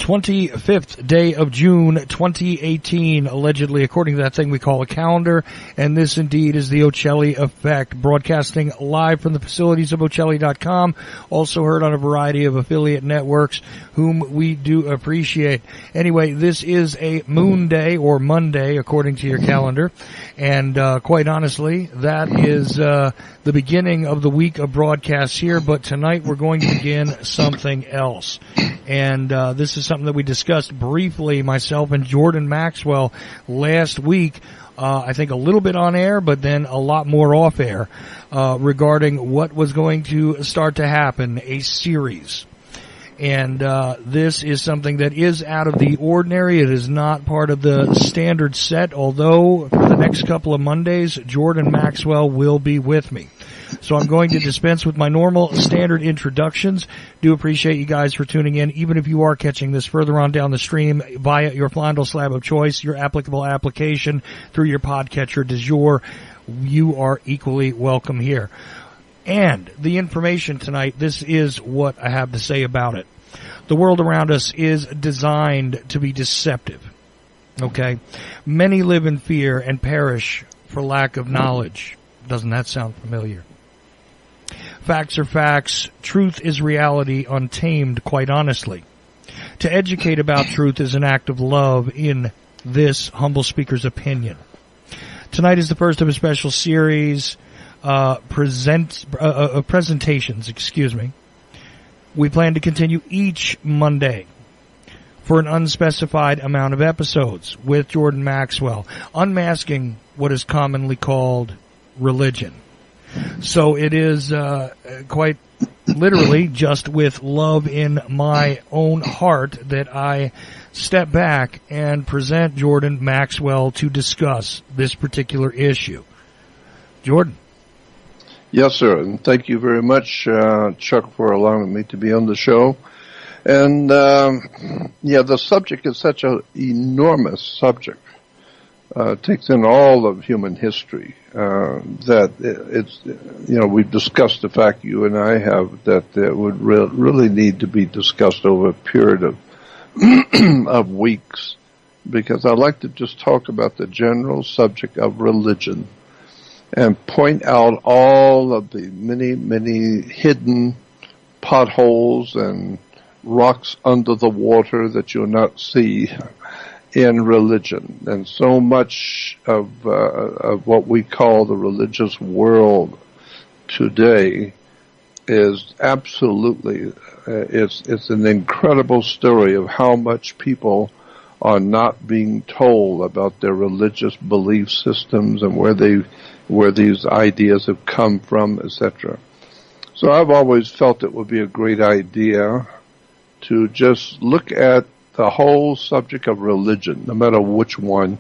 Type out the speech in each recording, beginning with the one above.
25th day of June 2018, allegedly, according to that thing we call a calendar. And this indeed is the Ocelli Effect, broadcasting live from the facilities of Ocelli.com, also heard on a variety of affiliate networks, whom we do appreciate. Anyway, this is a moon day, or Monday, according to your calendar. And quite honestly, that is the beginning of the week of broadcasts here. But tonight we're going to begin something else. And this is something that we discussed briefly, myself and Jordan Maxwell, last week. I think a little bit on air, but then a lot more off air, regarding what was going to start to happen, a series. And this is something that is out of the ordinary. It is not part of the standard set, although for the next couple of Mondays, Jordan Maxwell will be with me. So I'm going to dispense with my normal standard introductions. Do appreciate you guys for tuning in, even if you are catching this further on down the stream via your Flondel Slab of choice, your applicable application through your podcatcher du jour. You are equally welcome here. And the information tonight, this is what I have to say about it. The world around us is designed to be deceptive. Okay? Many live in fear and perish for lack of knowledge. Doesn't that sound familiar? Facts are facts. Truth is reality, untamed, quite honestly. To educate about truth is an act of love, in this humble speaker's opinion. Tonight is the first of a special series, presentations, We plan to continue each Monday for an unspecified amount of episodes with Jordan Maxwell, unmasking what is commonly called religion. So it is quite literally just with love in my own heart that I step back and present Jordan Maxwell to discuss this particular issue. Jordan. Yes, sir, and thank you very much, Chuck, for allowing me to be on the show. And, the subject is such an enormous subject. Takes in all of human history, that it's, we've discussed the fact, you and I have, that it would really need to be discussed over a period of, of weeks, because I'd like to just talk about the general subject of religion and point out all of the many, many hidden potholes and rocks under the water that you'll not see in religion. And so much of what we call the religious world today is absolutely, it's an incredible story of how much people are not being told about their religious belief systems and where these ideas have come from, etc. So I've always felt it would be a great idea to just look at the whole subject of religion, no matter which one.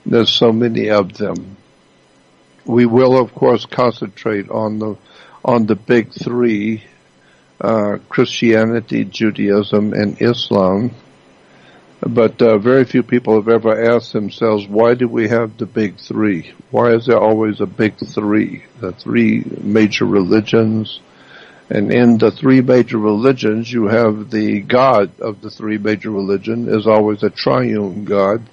There's so many of them. We will, of course, concentrate on the big three, Christianity, Judaism, and Islam. But very few people have ever asked themselves, why do we have the big three? Why is there always a big three? The three major religions. And in the three major religions, you have the God of the three major religions is always a triune God.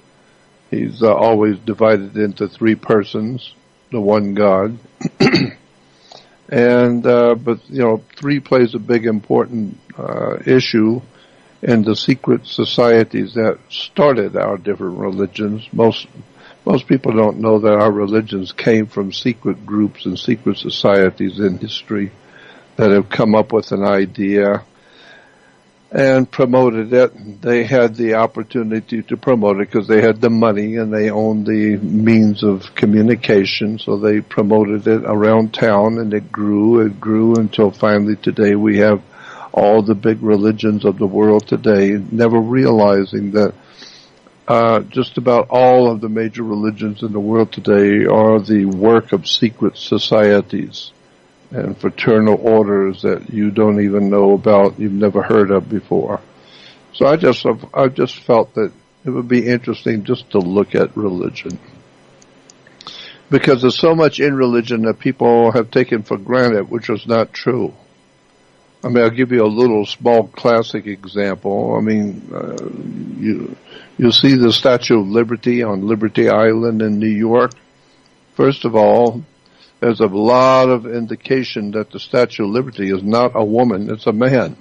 He's always divided into three persons, the one God. And, but, three plays a big important issue in the secret societies that started our different religions. Most people don't know that our religions came from secret groups and secret societies in history that have come up with an idea and promoted it. They had the opportunity to promote it because they had the money and they owned the means of communication, so they promoted it around town, and it grew until finally today we have all the big religions of the world today, never realizing that just about all of the major religions in the world today are the work of secret societies and fraternal orders that you don't even know about, you've never heard of before. So I just felt that it would be interesting just to look at religion, because there's so much in religion that people have taken for granted, which was not true. I mean, I'll give you a little small classic example. I mean, you see the Statue of Liberty on Liberty Island in New York. First of all, there's a lot of indication that the Statue of Liberty is not a woman, it's a man.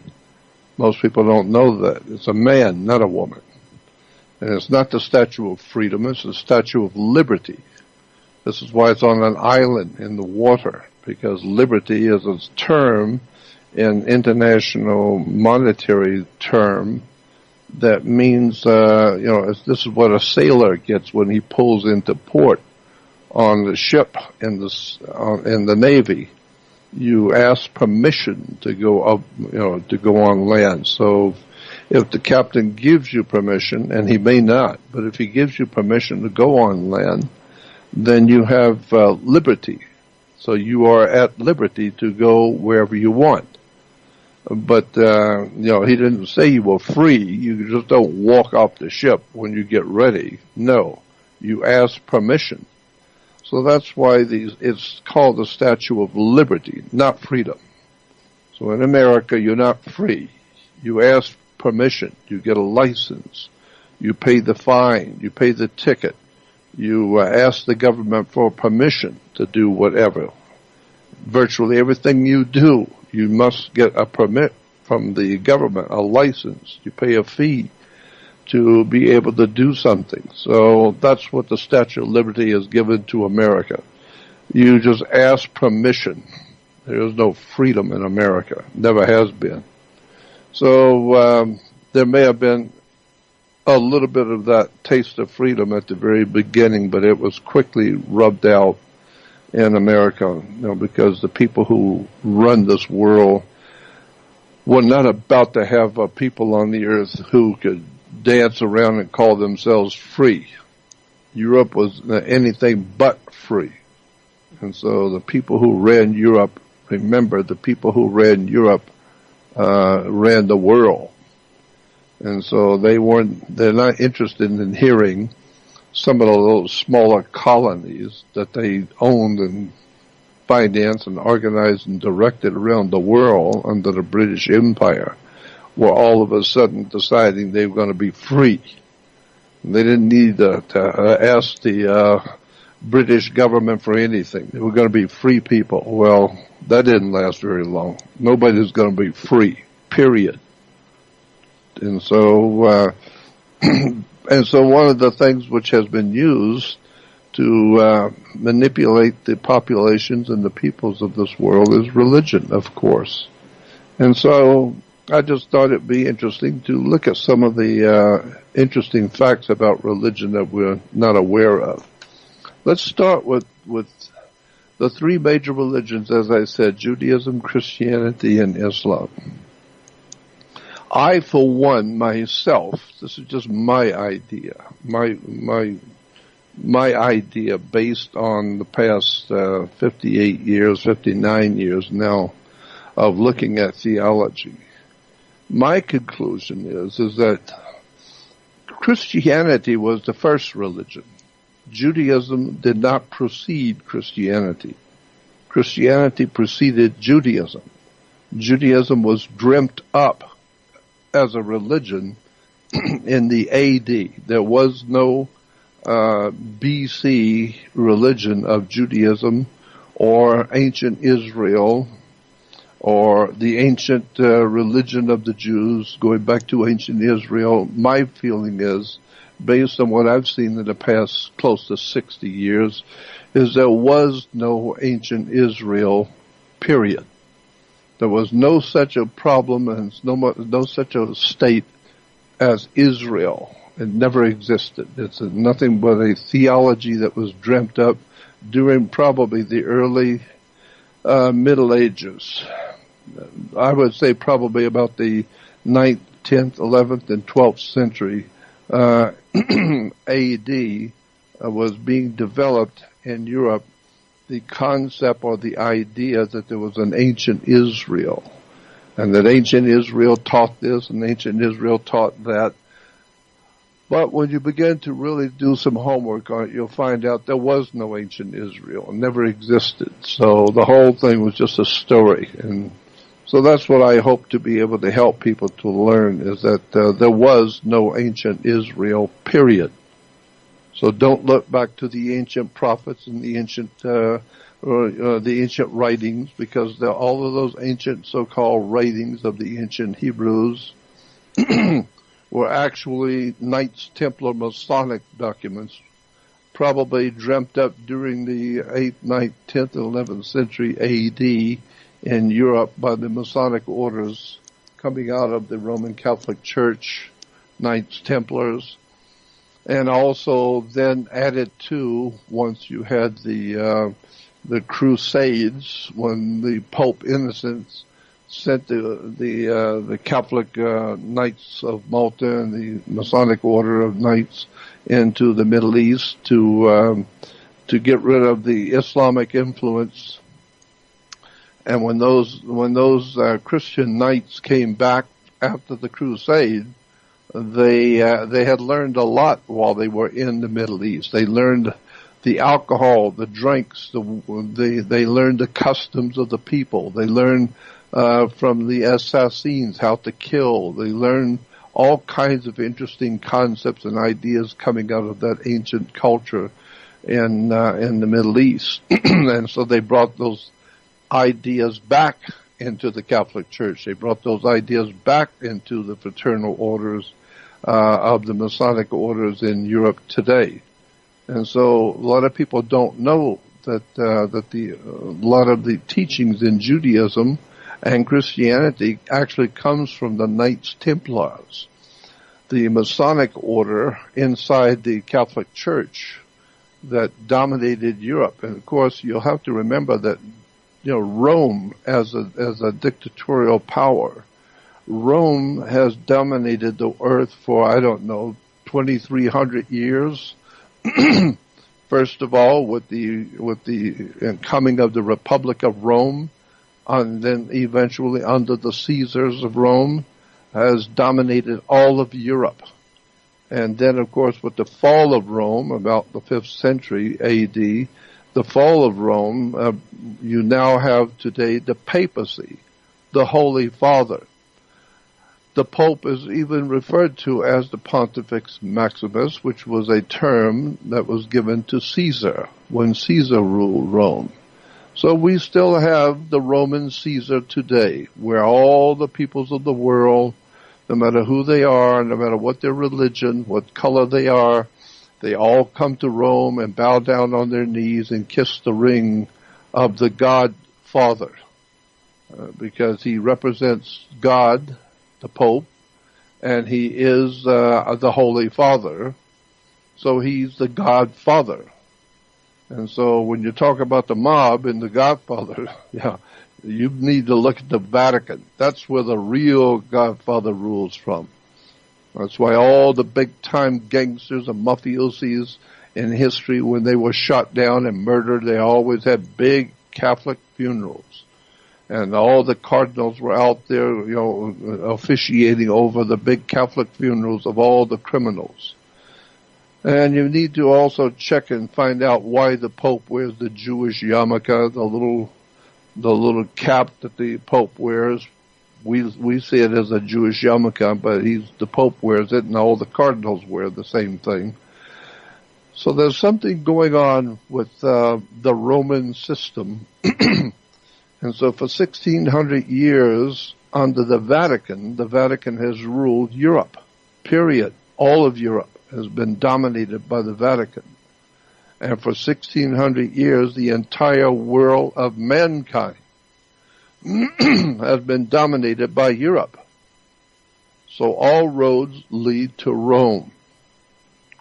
Most people don't know that. It's a man, not a woman. And it's not the Statue of Freedom, it's the Statue of Liberty. This is why it's on an island in the water, because liberty is a term, an international monetary term, that means, this is what a sailor gets when he pulls into port on the ship in the Navy. You ask permission to go up, to go on land. So if the captain gives you permission, and he may not, but if he gives you permission to go on land, then you have liberty. So you are at liberty to go wherever you want. But, he didn't say you were free. You just don't walk off the ship when you get ready. No, you ask permission. So that's why it's called the Statue of Liberty, not freedom. So in America, you're not free. You ask permission. You get a license. You pay the fine. You pay the ticket. You ask the government for permission to do whatever. Virtually everything you do, you must get a permit from the government, a license. You pay a fee to be able to do something. So that's what the Statue of Liberty is given to America. You just ask permission. There is no freedom in America. Never has been. So there may have been a little bit of that taste of freedom at the very beginning, but it was quickly rubbed out in America, because the people who run this world were not about to have people on the earth who could dance around and call themselves free. Europe was anything but free. And so the people who ran Europe, remember, the people who ran Europe ran the world. And so they're not interested in hearing some of those smaller colonies that they owned and financed and organized and directed around the world under the British Empire, were all of a sudden deciding they were going to be free. They didn't need to ask the British government for anything. They were going to be free people. Well, that didn't last very long. Nobody's going to be free, period. And so, one of the things which has been used to manipulate the populations and the peoples of this world is religion, of course. And so I just thought it'd be interesting to look at some of the interesting facts about religion that we're not aware of. Let's start with the three major religions, as I said: Judaism, Christianity, and Islam. I, for one, myself, this is just my idea, my idea based on the past 58 years, 59 years now of looking at theology. My conclusion is that Christianity was the first religion. Judaism did not precede Christianity. Christianity preceded Judaism. Judaism was dreamt up as a religion in the AD. There was no BC religion of Judaism or ancient Israel or the ancient religion of the Jews going back to ancient Israel. My feeling is, based on what I've seen in the past close to 60 years, is there was no ancient Israel, period. There was no such a problem and no such a state as Israel. It never existed. It's nothing but a theology that was dreamt up during probably the early Middle Ages. I would say probably about the 9th, 10th, 11th, and 12th century AD was being developed in Europe, the concept or the idea that there was an ancient Israel, and that ancient Israel taught this and ancient Israel taught that. But when you begin to really do some homework on it, you'll find out there was no ancient Israel. It never existed. So the whole thing was just a story. And So that's what I hope to be able to help people to learn, is that there was no ancient Israel, period. So don't look back to the ancient prophets and the ancient writings, because all of those ancient so-called writings of the ancient Hebrews were actually Knights Templar Masonic documents, probably dreamt up during the 8th, 9th, 10th, and 11th century A.D. in Europe by the Masonic orders coming out of the Roman Catholic Church, Knights Templars, and also then added to, once you had the Crusades, when the Pope Innocent sent the Catholic Knights of Malta and the Masonic Order of Knights into the Middle East to get rid of the Islamic influence. And when those Christian knights came back after the Crusade, they had learned a lot while they were in the Middle East. They learned the alcohol, the drinks, they learned the customs of the people. They learned from the assassins how to kill. They learned all kinds of interesting concepts and ideas coming out of that ancient culture in the Middle East. And so they brought those ideas back into the Catholic Church. They brought those ideas back into the fraternal orders of the Masonic orders in Europe today. And so a lot of people don't know that a lot of the teachings in Judaism and Christianity actually comes from the Knights Templars, the Masonic order inside the Catholic Church that dominated Europe. And of course, you'll have to remember that, Rome as a dictatorial power, Rome has dominated the earth for, 2,300 years. First of all, with the coming of the Republic of Rome, and then eventually under the Caesars of Rome, has dominated all of Europe. And then, of course, with the fall of Rome, about the 5th century A.D., the fall of Rome, you now have today the papacy, the Holy Father. The Pope is even referred to as the Pontifex Maximus, which was a term that was given to Caesar when Caesar ruled Rome. So we still have the Roman Caesar today, where all the peoples of the world, no matter who they are, no matter what their religion, what color they are, they all come to Rome and bow down on their knees and kiss the ring of the God Father, because he represents God, the Pope, and he is the Holy Father, so he's the Godfather. And so when you talk about the mob and the Godfather, you need to look at the Vatican. That's where the real Godfather rules from. That's why all the big-time gangsters and mafiosis in history, when they were shot down and murdered, they always had big Catholic funerals. And all the cardinals were out there, officiating over the big Catholic funerals of all the criminals. And you need to also check and find out why the Pope wears the Jewish yarmulke, the little cap that the Pope wears. We see it as a Jewish yarmulke, but the Pope wears it, and all the cardinals wear the same thing. So there's something going on with the Roman system. And so for 1,600 years under the Vatican has ruled Europe, period. All of Europe has been dominated by the Vatican. And for 1,600 years, the entire world of mankind has been dominated by Europe. So all roads lead to Rome.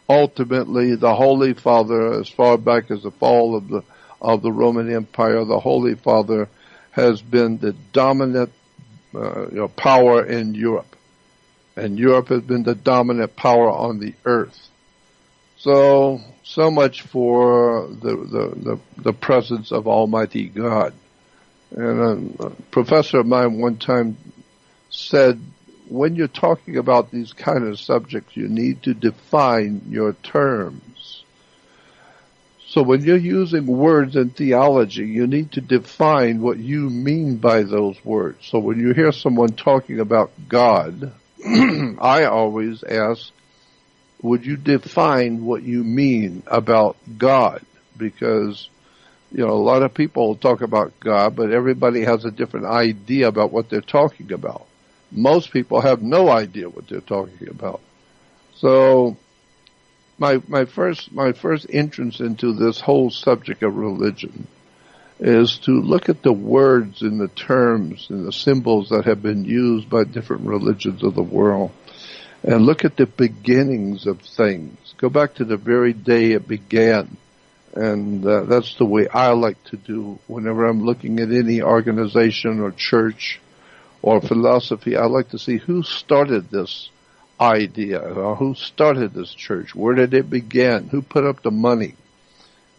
Ultimately, the Holy Father, as far back as the fall of the Roman Empire, the Holy Father has been the dominant power in Europe. And Europe has been the dominant power on the earth. So much for the presence of Almighty God. And a professor of mine one time said, when you're talking about these kind of subjects, you need to define your terms. So when you're using words in theology, you need to define what you mean by those words. So when you hear someone talking about God, I always ask, would you define what you mean about God? Because, a lot of people talk about God, but everybody has a different idea about what they're talking about. Most people have no idea what they're talking about. So my first entrance into this whole subject of religion is to look at the words and the terms and the symbols that have been used by different religions of the world, and look at the beginnings of things. Go back to the very day it began. And that's the way I like to do whenever I'm looking at any organization or church or philosophy. I like to see who started this idea, or who started this church, where did it begin, who put up the money,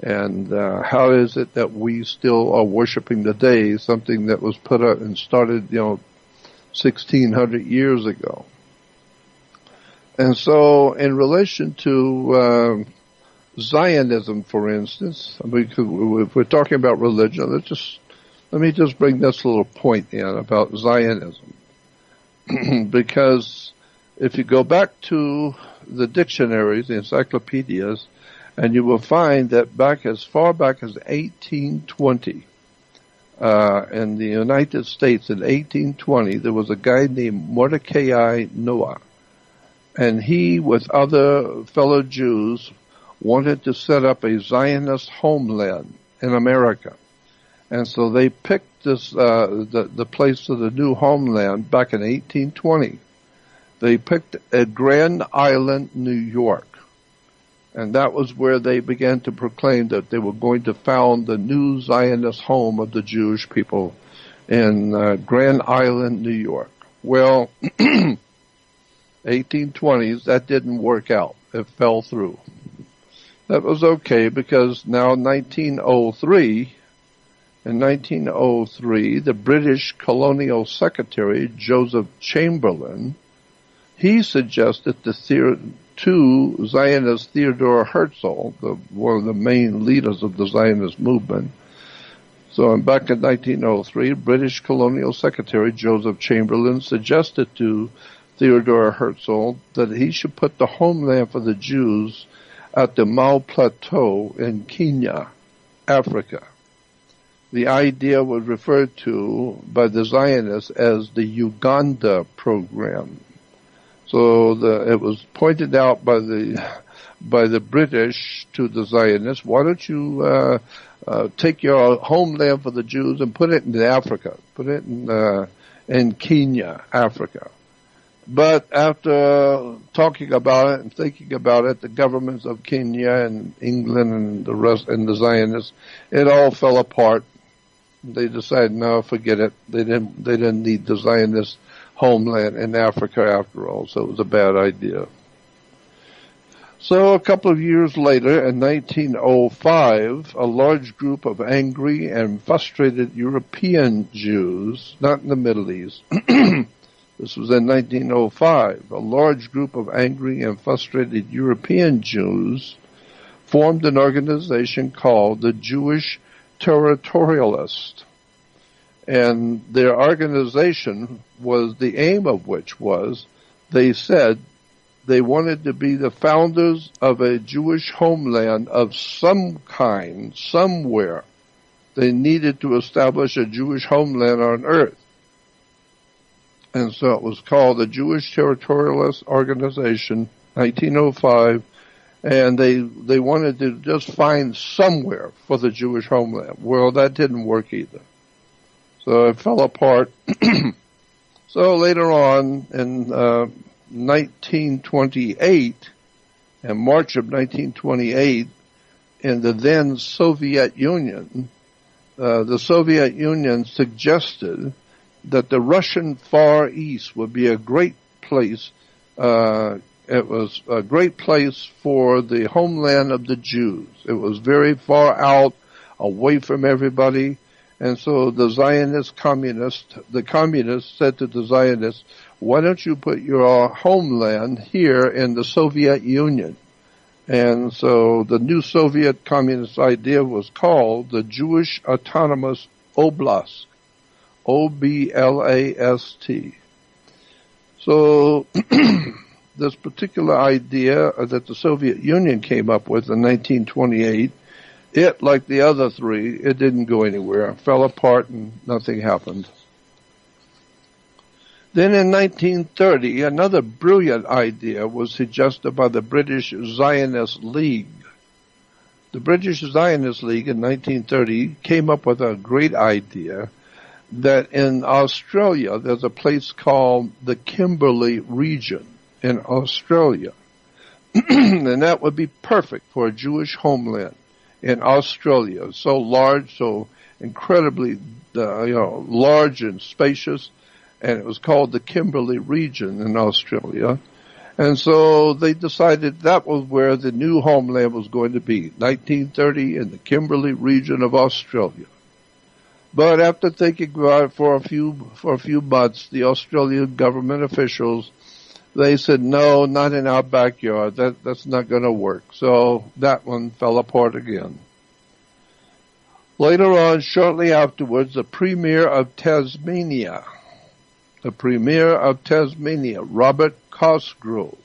and how is it that we still are worshiping today something that was put up and started 1600 years ago. And so in relation to Zionism, for instance, if we're talking about religion, let me just bring this little point in about Zionism. Because if you go back to the dictionaries, the encyclopedias, and you will find that as far back as 1820, in the United States in 1820, there was a guy named Mordecai Noah. And he, with other fellow Jews, wanted to set up a Zionist homeland in America. And so they picked this, the place of the new homeland back in 1820. They picked at Grand Island, New York. And that was where they began to proclaim that they were going to found the new Zionist home of the Jewish people in Grand Island, New York. Well, 1820s, that didn't work out. It fell through. That was okay, because now in 1903, the British colonial secretary, Joseph Chamberlain, he suggested to Zionist Theodore Herzl, one of the main leaders of the Zionist movement. So back in 1903, British colonial secretary Joseph Chamberlain suggested to Theodore Herzl that he should put the homeland for the Jews at the Mau Plateau in Kenya, Africa. The idea was referred to by the Zionists as the Uganda program. So it was pointed out by the British to the Zionists, why don't you take your homeland for the Jews and put it in Africa, put it in Kenya, Africa. But after talking about it and thinking about it, the governments of Kenya and England and the rest and the Zionists, it all fell apart. They decided, no, forget it. They didn't need the Zionist homeland in Africa after all, so it was a bad idea. So a couple of years later, in 1905, a large group of angry and frustrated European Jews, not in the Middle East, this was in 1905, a large group of angry and frustrated European Jews formed an organization called the Jewish Territorialists. And their organization was, the aim of which was, they said they wanted to be the founders of a Jewish homeland of some kind, somewhere. They needed to establish a Jewish homeland on earth. And so it was called the Jewish Territorialist Organization, 1905, and they wanted to just find somewhere for the Jewish homeland. Well, that didn't work either. So it fell apart. So later on, in 1928, in March of 1928, in the then Soviet Union, the Soviet Union suggested that the Russian Far East would be a great place. It was a great place for the homeland of the Jews. It was very far out, away from everybody. And so the communists said to the Zionists, why don't you put your homeland here in the Soviet Union? And so the new Soviet communist idea was called the Jewish Autonomous Oblast, Oblast. So this particular idea that the Soviet Union came up with in 1928, it, like the other three, it didn't go anywhere. It fell apart and nothing happened. Then in 1930, another brilliant idea was suggested by the British Zionist League. The British Zionist League in 1930 came up with a great idea that in Australia there's a place called the Kimberley region in Australia. And that would be perfect for a Jewish homeland in Australia. So large, so incredibly large and spacious. And it was called the Kimberley region in Australia. And so they decided that was where the new homeland was going to be, 1930 in the Kimberley region of Australia. But after thinking about it for a few months, the Australian government officials, they said, no, not in our backyard. That's not going to work. So that one fell apart again. Later on, shortly afterwards, the Premier of Tasmania, Robert Cosgrove,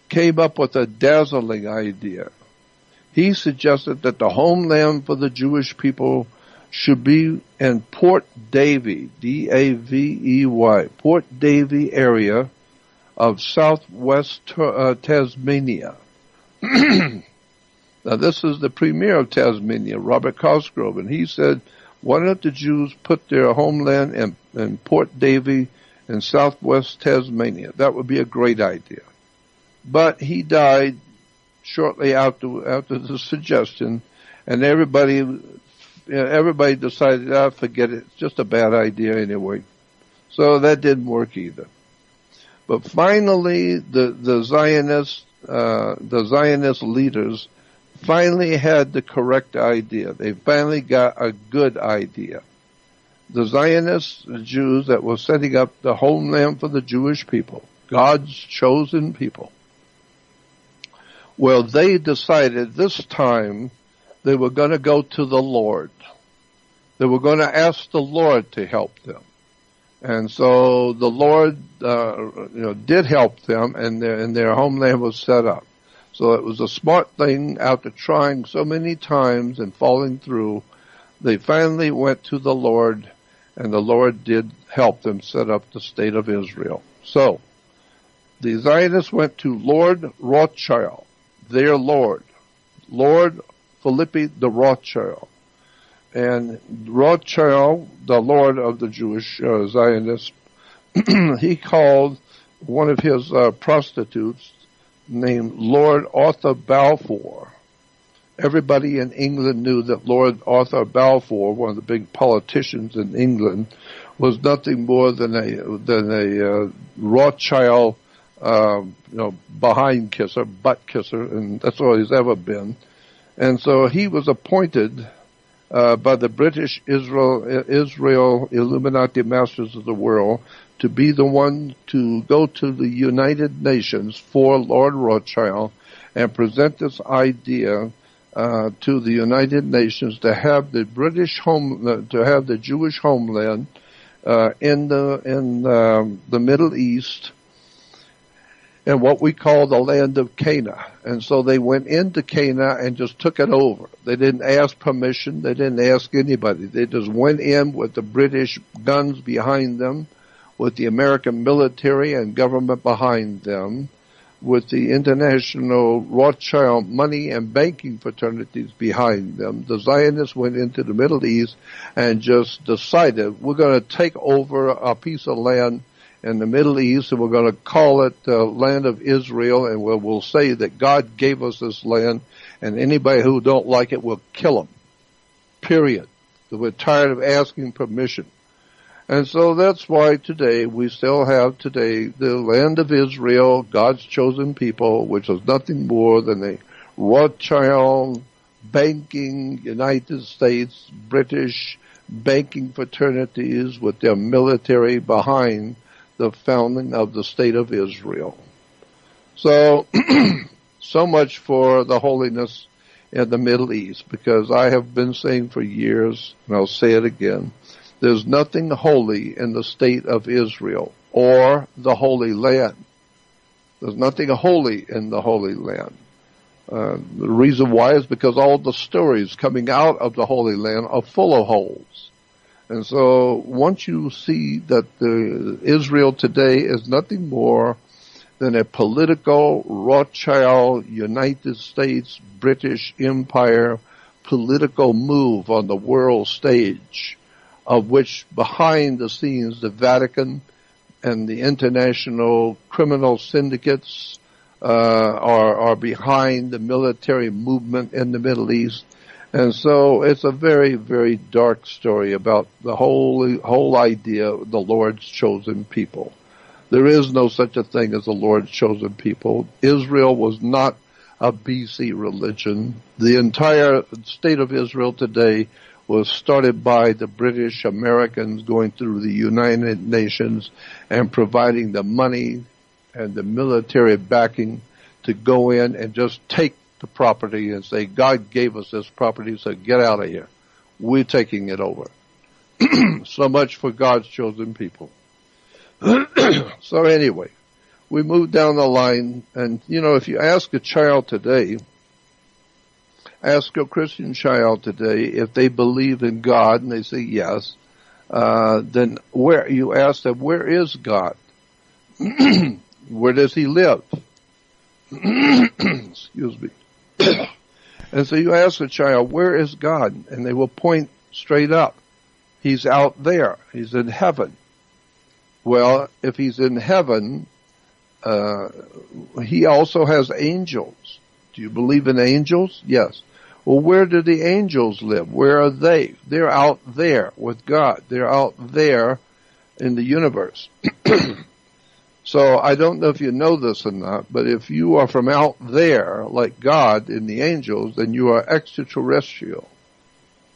came up with a dazzling idea. He suggested that the homeland for the Jewish people should be in Port Davey, D-A-V-E-Y, Port Davey area of southwest Tasmania. Now, this is the Premier of Tasmania, Robert Cosgrove, and he said, why don't the Jews put their homeland in Port Davey in southwest Tasmania? That would be a great idea. But he died shortly after the suggestion, and everybody decided, forget it, it's just a bad idea anyway. So that didn't work either. But finally, the Zionist leaders finally had the correct idea. They finally got a good idea. The Zionist Jews that were setting up the homeland for the Jewish people, God's chosen people, well, they decided this time they were going to go to the Lord. They were going to ask the Lord to help them. And so the Lord did help them, and their homeland was set up. So it was a smart thing. After trying so many times and falling through, they finally went to the Lord, and the Lord did help them set up the state of Israel. So the Zionists went to Lord Rothschild, their Lord Philippi the Rothschild. And Rothschild, the Lord of the Jewish Zionists, he called one of his prostitutes named Lord Arthur Balfour. Everybody in England knew that Lord Arthur Balfour, one of the big politicians in England, was nothing more than a Rothschild, behind kisser, butt kisser, and that's all he's ever been. And so he was appointed by the British Israel Illuminati Masters of the World to be the one to go to the United Nations for Lord Rothschild and present this idea to the United Nations to have the Jewish homeland in the Middle East, and what we call the land of Canaan. And so they went into Canaan and just took it over. They didn't ask permission. They didn't ask anybody. They just went in with the British guns behind them, with the American military and government behind them, with the international Rothschild money and banking fraternities behind them. The Zionists went into the Middle East and just decided, we're going to take over a piece of land in the Middle East, and we're going to call it the land of Israel, and we'll say that God gave us this land, and anybody who don't like it, we'll kill them. Period. So we're tired of asking permission. And so that's why today we still have the land of Israel, God's chosen people, which is nothing more than a Rothschild banking United States, British banking fraternities with their military behind the founding of the state of Israel. So So much for the holiness in the Middle East, because I have been saying for years, and I'll say it again, there's nothing holy in the state of Israel or the Holy Land. There's nothing holy in the Holy Land. The reason why is because all the stories coming out of the Holy Land are full of holes. And so once you see that Israel today is nothing more than a political Rothschild, United States, British Empire political move on the world stage, of which behind the scenes the Vatican and the international criminal syndicates are behind the military movement in the Middle East. And so it's a very, very dark story about the whole idea of the Lord's chosen people. There is no such a thing as the Lord's chosen people. Israel was not a BC religion. The entire state of Israel today was started by the British Americans going through the United Nations and providing the money and the military backing to go in and just take the property and say, God gave us this property, so get out of here. We're taking it over. So much for God's chosen people. So anyway, we move down the line, and if you ask a child today, ask a Christian child today if they believe in God, and they say yes, then you ask them, where is God? Where does he live? Excuse me. And so you ask a child, where is God? And they will point straight up. He's out there. He's in heaven. Well, if he's in heaven, he also has angels. Do you believe in angels? Yes. Well, where do the angels live? Where are they? They're out there with God. They're out there in the universe. So I don't know if you know this or not, but if you are from out there, like God in the angels, then you are extraterrestrial.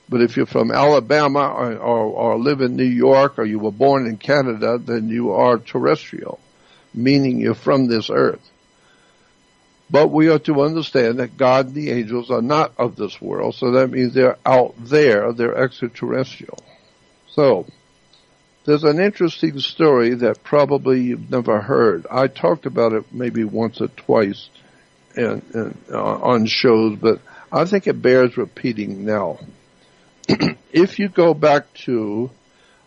But if you're from Alabama or live in New York, or you were born in Canada, then you are terrestrial, meaning you're from this earth. But we are to understand that God and the angels are not of this world, so that means they're out there, they're extraterrestrial. So, there's an interesting story that probably you've never heard. I talked about it maybe once or twice on shows, but I think it bears repeating now. If you go back to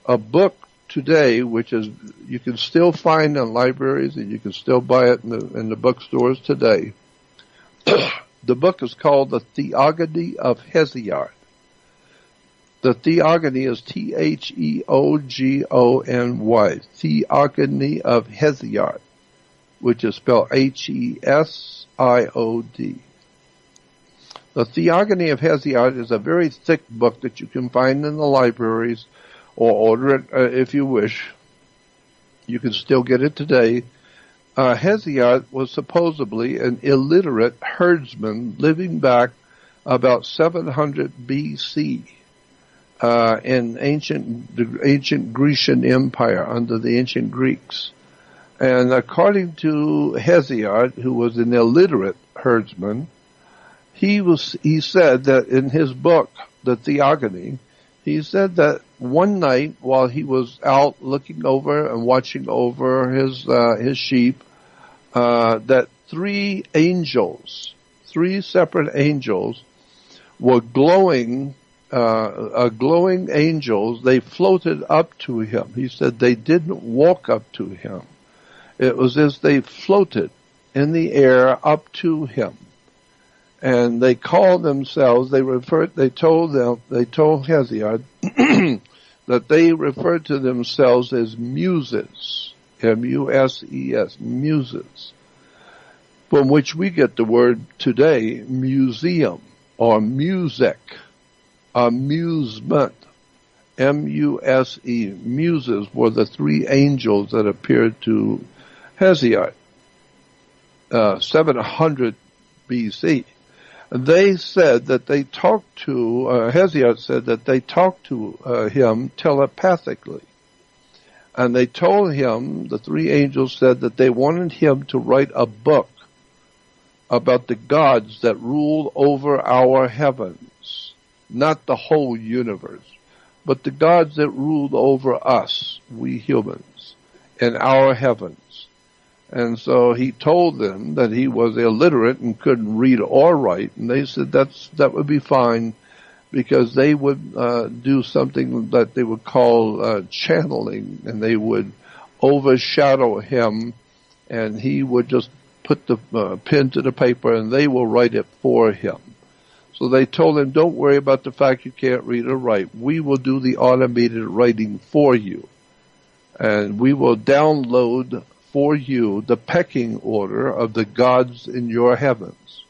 a book today, which is you can still find in libraries and you can still buy it in the bookstores today, the book is called The Theogony of Hesiod. The Theogony is Theogony, Theogony of Hesiod, which is spelled Hesiod. The Theogony of Hesiod is a very thick book that you can find in the libraries, or order it if you wish. You can still get it today. Hesiod was supposedly an illiterate herdsman living back about 700 BC. In the ancient Grecian Empire under the ancient Greeks. And according to Hesiod, who was an illiterate herdsman, he said that in his book, The Theogony, he said that one night while he was out looking over and watching over his sheep, that three separate angels were glowing angels. They floated up to him. He said they didn't walk up to him. It was as they floated in the air up to him. And they called themselves, they told Hesiod that they referred to themselves as muses. M-U-S-E-S, muses. From which we get the word today, museum, or music. Amusement. M-U-S-E. Muses were the three angels that appeared to Hesiod, 700 BC. They said that they talked to, Hesiod said that they talked to him telepathically. And they told him, the three angels said that they wanted him to write a book about the gods that rule over our heavens, not the whole universe, but the gods that ruled over us, we humans, in our heavens. And so he told them that he was illiterate and couldn't read or write, and they said that would be fine, because they would do something that they would call channeling, and they would overshadow him, and he would just put the pen to the paper, and they will write it for him. So they told him, don't worry about the fact you can't read or write. We will do the automated writing for you. And we will download for you the pecking order of the gods in your heavens.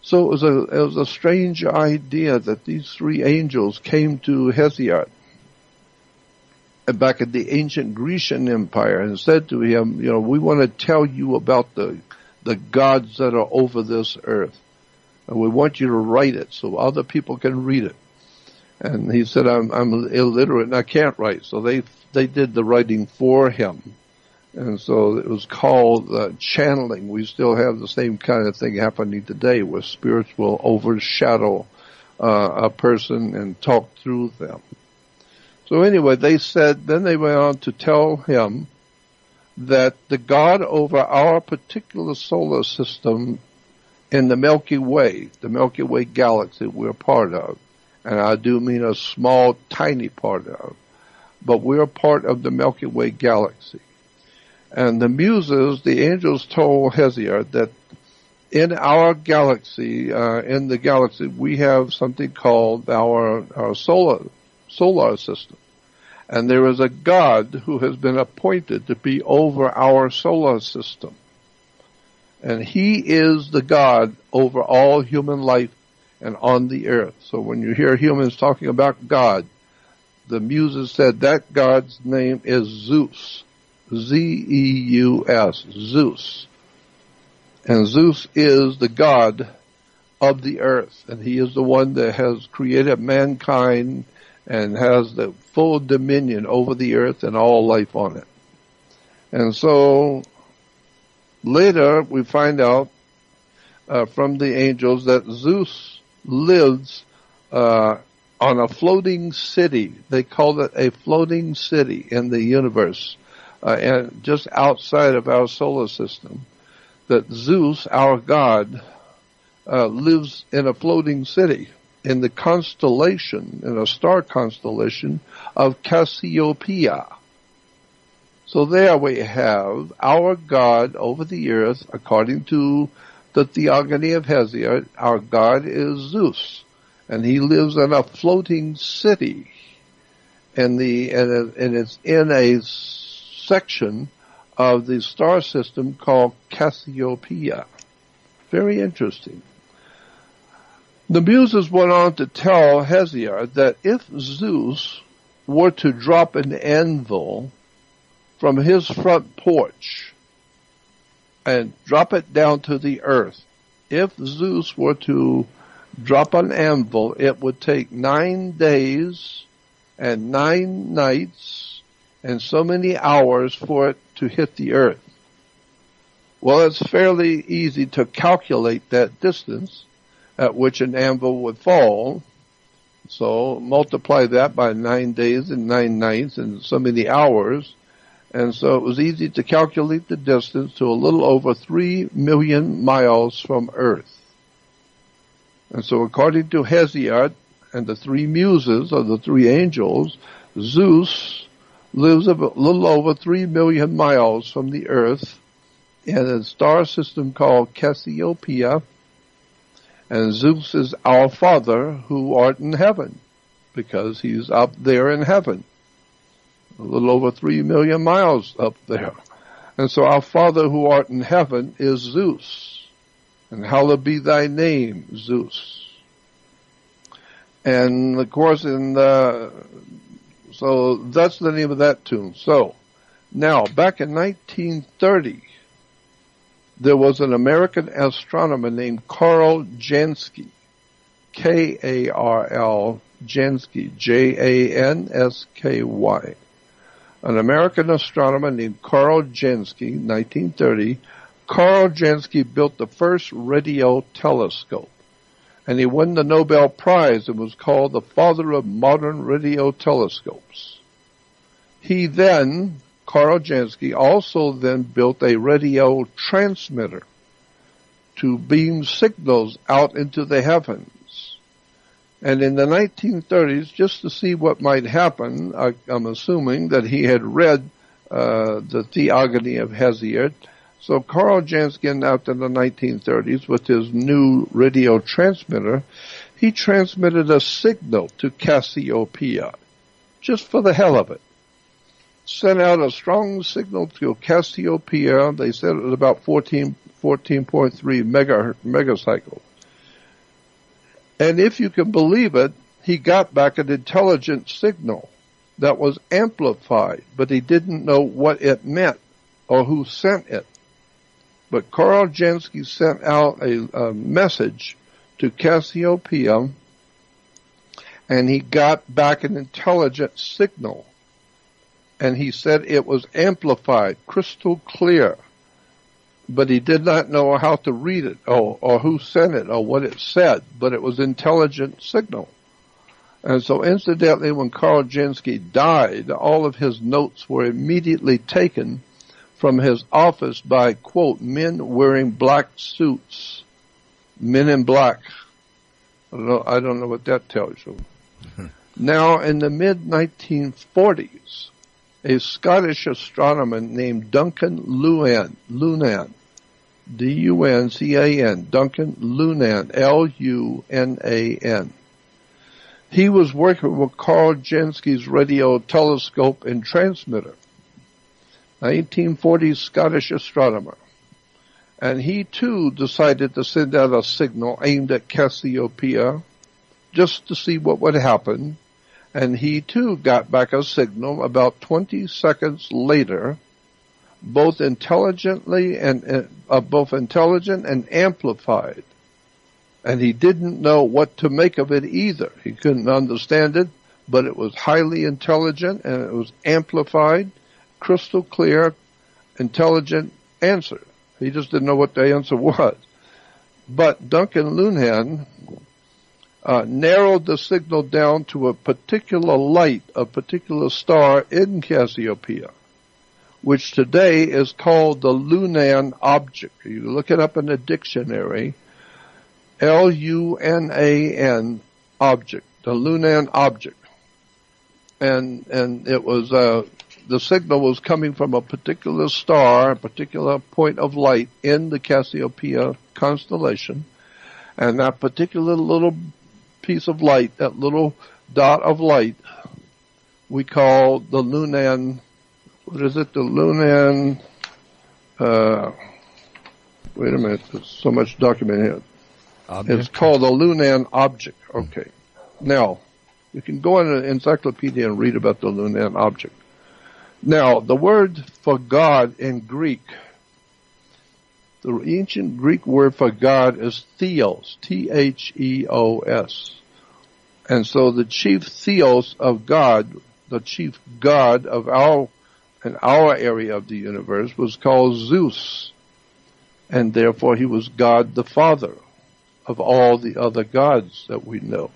So it was a strange idea that these three angels came to Hesiod back in the ancient Grecian Empire and said to him, we want to tell you about the gods that are over this earth. And we want you to write it so other people can read it. And he said, I'm illiterate and I can't write. So they did the writing for him. And so it was called channeling. We still have the same kind of thing happening today, where spirits will overshadow a person and talk through them. So anyway, then they went on to tell him that the God over our particular solar system in the Milky Way galaxy we're part of, and I do mean a small, tiny part of, but we're part of the Milky Way galaxy. And the muses, the angels, told Hesiod that in our galaxy, we have something called our solar system. And there is a God who has been appointed to be over our solar system. And he is the God over all human life and on the earth. So when you hear humans talking about God, the muses said that God's name is Zeus. Z-E-U-S, Zeus. And Zeus is the God of the earth, and he is the one that has created mankind and has the full dominion over the earth and all life on it. And so later we find out from the angels that Zeus lives on a floating city. They call it a floating city in the universe, and just outside of our solar system. That Zeus, our God, lives in a floating city in the constellation, in a star constellation of Cassiopeia. So there we have our God over the earth, according to the theogony of Hesiod. Our God is Zeus, and he lives in a floating city, and it's in a section of the star system called Cassiopeia. Very interesting. The muses went on to tell Hesiod that if Zeus were to drop an anvil from his front porch and drop it down to the earth, if Zeus were to drop an anvil, it would take 9 days and 9 nights and so many hours for it to hit the earth. Well, it's fairly easy to calculate that distance at which an anvil would fall. So multiply that by 9 days and 9 nights and so many hours. And so it was easy to calculate the distance to a little over 3 million miles from Earth. And so according to Hesiod and the three muses, or the three angels, Zeus lives a little over 3 million miles from the Earth in a star system called Cassiopeia. And Zeus is our Father who art in heaven, because he's up there in heaven, a little over 3 million miles up there. And so our Father who art in heaven is Zeus. And hallowed be thy name, Zeus. And of course, so that's the name of that tune. So now, back in 1930, there was an American astronomer named Karl Jansky, K-A-R-L, Jansky, J-A-N-S-K-Y. An American astronomer named Karl Jansky, 1930, Carl Jansky built the first radio telescope, and he won the Nobel Prize and was called the father of modern radio telescopes. He then, Carl Jansky, also then built a radio transmitter to beam signals out into the heavens. And in the 1930s, just to see what might happen, I'm assuming that he had read the Theogony of Hesiod. So Carl Jansky, after the 1930s, with his new radio transmitter, he transmitted a signal to Cassiopeia, just for the hell of it. Sent out a strong signal to Cassiopeia. They said it was about 14.3 megacycles. And if you can believe it, he got back an intelligent signal that was amplified, but he didn't know what it meant or who sent it. But Carl Jansky sent out a message to Cassiopeia, and he got back an intelligent signal. And he said it was amplified, crystal clear. But he did not know how to read it or who sent it or what it said, but it was intelligent signal. And so incidentally, when Carl Jansky died, all of his notes were immediately taken from his office by, quote, men wearing black suits, men in black. I don't know what that tells you. Now, in the mid-1940s, a Scottish astronomer named Duncan Lunan, D-U-N-C-A-N, Duncan Lunan, L-U-N-A-N. He was working with Carl Jansky's radio telescope and transmitter, 1940s Scottish astronomer. And he too decided to send out a signal aimed at Cassiopeia just to see what would happen. And he too got back a signal about 20 seconds later, both intelligent and amplified. And he didn't know what to make of it either. He couldn't understand it, but it was highly intelligent and it was amplified, crystal clear, intelligent answer. He just didn't know what the answer was. But Duncan Lunan narrowed the signal down to a particular light, a particular star in Cassiopeia, which today is called the Lunan object. You look it up in the dictionary, L-U-N-A-N object, the Lunan object. And it was, the signal was coming from a particular star, a particular point of light in the Cassiopeia constellation. And that particular little piece of light, that little dot of light, we call the Lunan, what is it, the Lunan, wait a minute, there's so much document here. Object. It's called the Lunan object. Okay. Now, you can go in an encyclopedia and read about the Lunan object. Now, the word for God in Greek, the ancient Greek word for God is theos, T-H-E-O-S. And so the chief theos of God, the chief God of our area of the universe was called Zeus. And therefore he was God the Father of all the other gods that we know.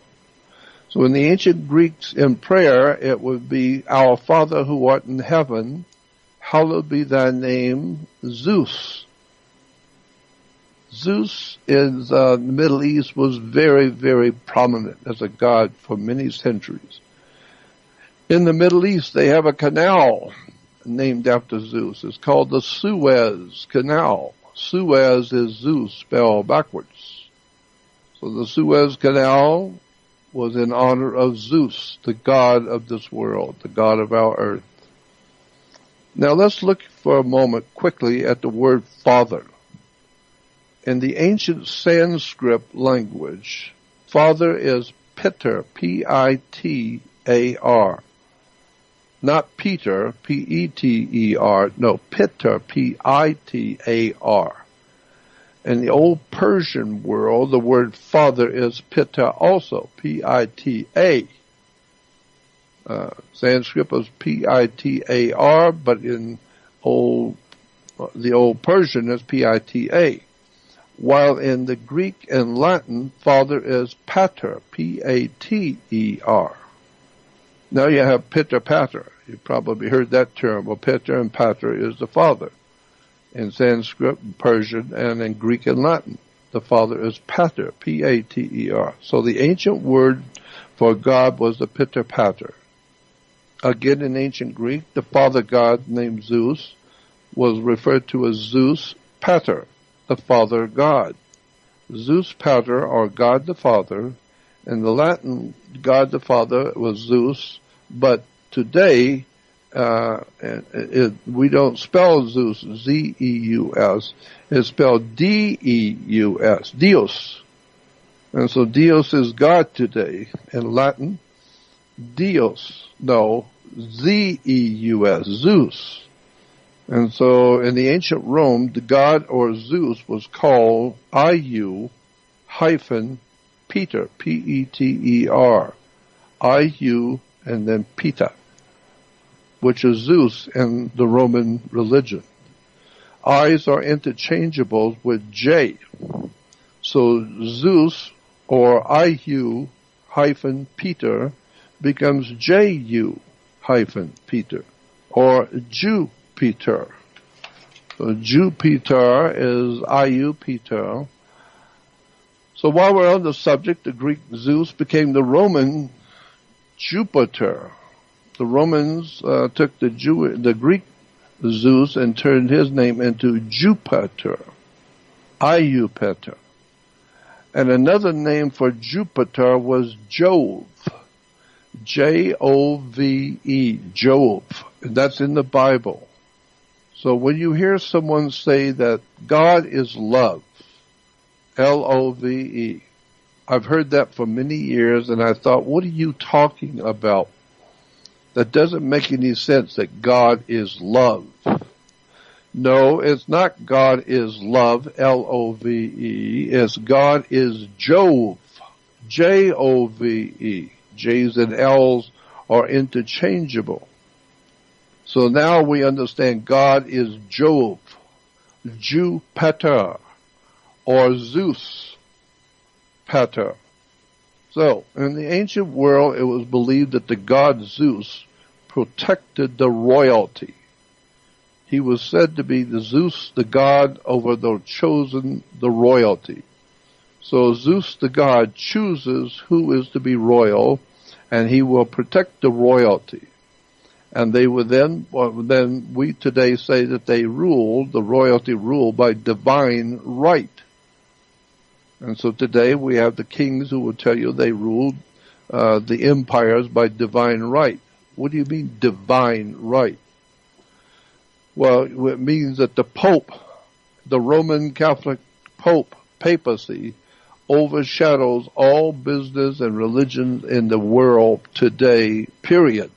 So in the ancient Greeks in prayer, it would be, Our Father who art in heaven, hallowed be thy name, Zeus. Zeus in the Middle East was very, very prominent as a god for many centuries. In the Middle East, they have a canal named after Zeus. It's called the Suez Canal. Suez is Zeus spelled backwards. So the Suez Canal was in honor of Zeus, the god of this world, the god of our earth. Now let's look for a moment quickly at the word Father. In the ancient Sanskrit language, Father is Pitar, P-I-T-A-R. Not Peter, P-E-T-E-R. No, Pitar, P-I-T-A-R. In the old Persian world, the word father is Pitta also, P-I-T-A. Sanskrit was P-I-T-A-R, but in old the Old Persian is Pita, while in the Greek and Latin, Father is Pater, Pater. Now you have Pitter Pater. You've probably heard that term. Well, Pitter and Pater is the Father. In Sanskrit, Persian, and in Greek and Latin, the Father is Pater, Pater. So the ancient word for God was the Pitter Pater. Again, in ancient Greek, the father god named Zeus was referred to as Zeus Pater, the father god. Zeus Pater, or God the Father. In the Latin, God the Father was Zeus, but today we don't spell Zeus, Z-E-U-S. It's spelled D-E-U-S, Dios. And so Dios is God today. In Latin, Dios. No, Z-E-U-S, Zeus. And so in the ancient Rome, the god or Zeus was called I-U hyphen Peter, P-E-T-E-R. I-U and then Pita, which is Zeus in the Roman religion. I's are interchangeable with J. So Zeus or I-U hyphen Peter becomes J-U hyphen Peter, or Jupiter. So Jupiter is I-U Peter. So while we're on the subject, the Greek Zeus became the Roman Jupiter. The Romans took the Greek Zeus and turned his name into Jupiter, Iupater. And another name for Jupiter was Jove, J-O-V-E, Jove. And that's in the Bible. So when you hear someone say that God is love, L-O-V-E, I've heard that for many years, and I thought, what are you talking about? That doesn't make any sense, that God is love. No, it's not God is love, L-O-V-E. It's God is Jove, J-O-V-E. J's and L's are interchangeable. So now we understand God is Jove, Jupiter, or Zeus, Pater. So, in the ancient world, it was believed that the god Zeus protected the royalty. He was said to be the Zeus, the god over the chosen, the royalty. So Zeus, the god, chooses who is to be royal, and he will protect the royalty. And they would then we today say that they ruled, the royalty ruled by divine right. And so today we have the kings who will tell you they ruled the empires by divine right. What do you mean divine right? Well, it means that the Pope, the Roman Catholic Pope, papacy, overshadows all business and religion in the world today, period.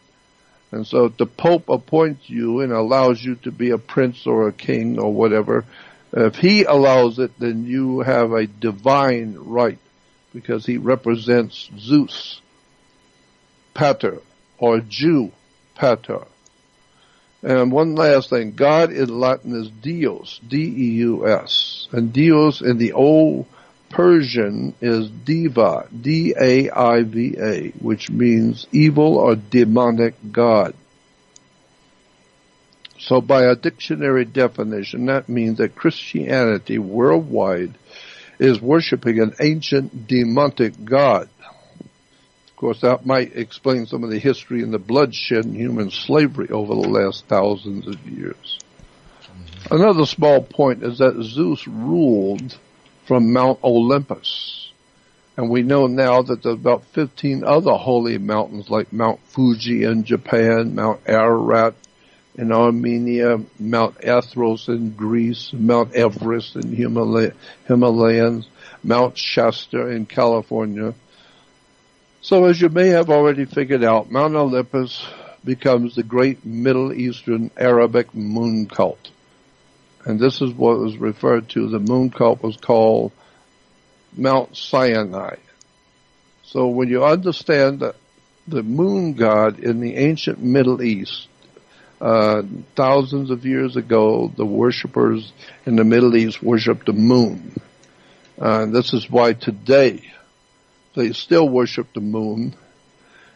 And so if the Pope appoints you and allows you to be a prince or a king or whatever, if he allows it, then you have a divine right, because he represents Zeus, Pater, or Jew, Pater. And one last thing, God in Latin is Dios, D-E-U-S. And Dios in the Old Persian is Diva, D-A-I-V-A, which means evil or demonic god. So by a dictionary definition, that means that Christianity worldwide is worshiping an ancient demonic god. Of course, that might explain some of the history and the bloodshed and human slavery over the last thousands of years. Another small point is that Zeus ruled from Mount Olympus. And we know now that there's about 15 other holy mountains like Mount Fuji in Japan, Mount Ararat in Armenia, Mount Athos in Greece, Mount Everest in Himalayas, Mount Shasta in California. So as you may have already figured out, Mount Olympus becomes the great Middle Eastern Arabic moon cult. And this is what was referred to. The moon cult was called Mount Sinai. So when you understand that the moon god in the ancient Middle East Thousands of years ago, the worshippers in the Middle East worshiped the moon. This is why today they still worship the moon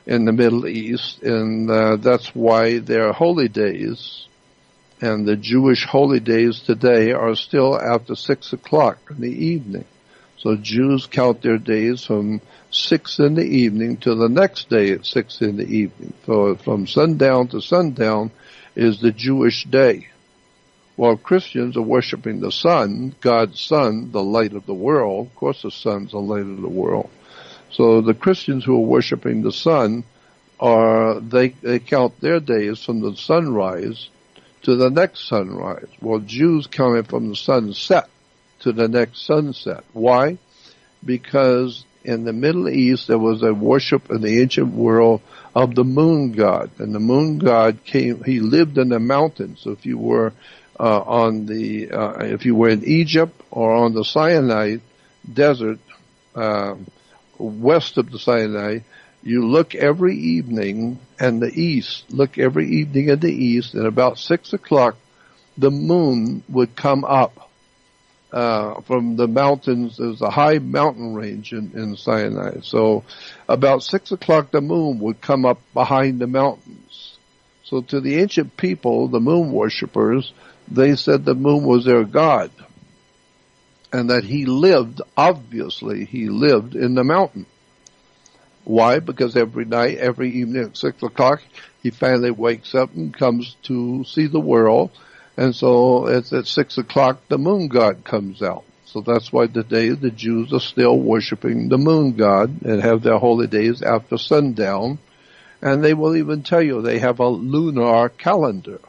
in the Middle East, and that's why their holy days and the Jewish holy days today are still after 6 o'clock in the evening. So Jews count their days from 6 in the evening to the next day at 6 in the evening. So from sundown to sundown is the Jewish day. While Christians are worshiping the sun, God's sun, the light of the world. Of course the sun's the light of the world. So the Christians who are worshiping the sun they count their days from the sunrise to the next sunrise. While Jews count it from the sunset to the next sunset. Why? Because in the Middle East there was a worship in the ancient world of the moon god. And the moon god he lived in the mountains. So if you were if you were in Egypt or on the Sinai desert, west of the Sinai, you look every evening in the east, and about 6 o'clock, the moon would come up from the mountains. There's a high mountain range in Sinai. So about 6 o'clock, the moon would come up behind the mountains. So to the ancient people, the moon worshippers, they said the moon was their god, and that he lived in the mountain. Why? Because every night, every evening at 6 o'clock, he finally wakes up and comes to see the world. And so it's at 6 o'clock, the moon god comes out. So that's why today the Jews are still worshiping the moon god and have their holy days after sundown. And they will even tell you they have a lunar calendar.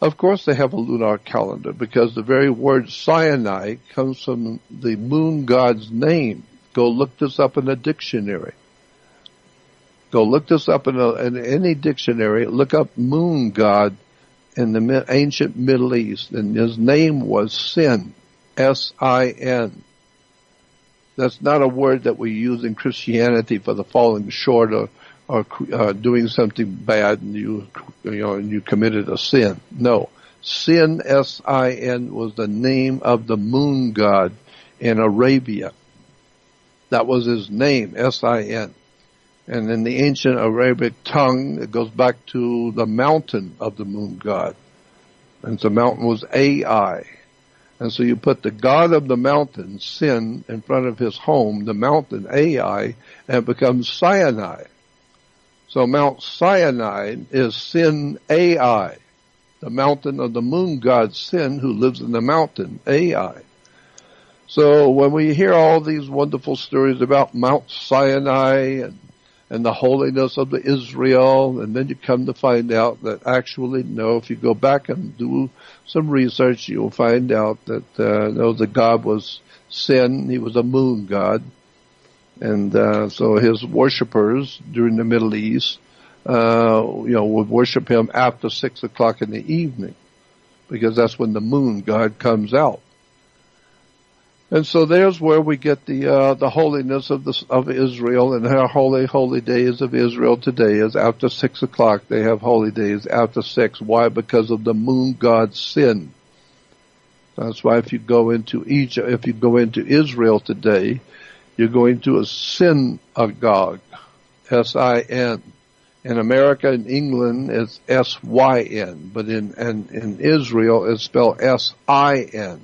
Of course they have a lunar calendar because the very word Sinai comes from the moon god's name. Go look this up in a dictionary. Go look this up in any dictionary. Look up moon god in the ancient Middle East, and his name was Sin, S-I-N. That's not a word that we use in Christianity for the falling short or doing something bad and you committed a sin. No, Sin, S-I-N, was the name of the moon god in Arabia. That was his name, S-I-N. And in the ancient Arabic tongue, it goes back to the mountain of the moon god. And the mountain was Ai. And so you put the god of the mountain, Sin, in front of his home, the mountain Ai, and it becomes Sinai. So Mount Sinai is Sin Ai, the mountain of the moon god Sin, who lives in the mountain Ai. So when we hear all these wonderful stories about Mount Sinai and the holiness of the Israel, and then you come to find out that actually, no, if you go back and do some research, you'll find out that, no, the god was Sin. He was a moon god. And, so his worshippers during the Middle East, would worship him after 6 o'clock in the evening, because that's when the moon god comes out. And so there's where we get the holiness of Israel, and our holy days of Israel today is after 6 o'clock. They have holy days after 6. Why? Because of the moon god's sin. That's why if you go into Egypt, if you go into Israel today, you're going to a synagogue, S-I-N. In America and England, it's S-Y-N, but in Israel, it's spelled S-I-N.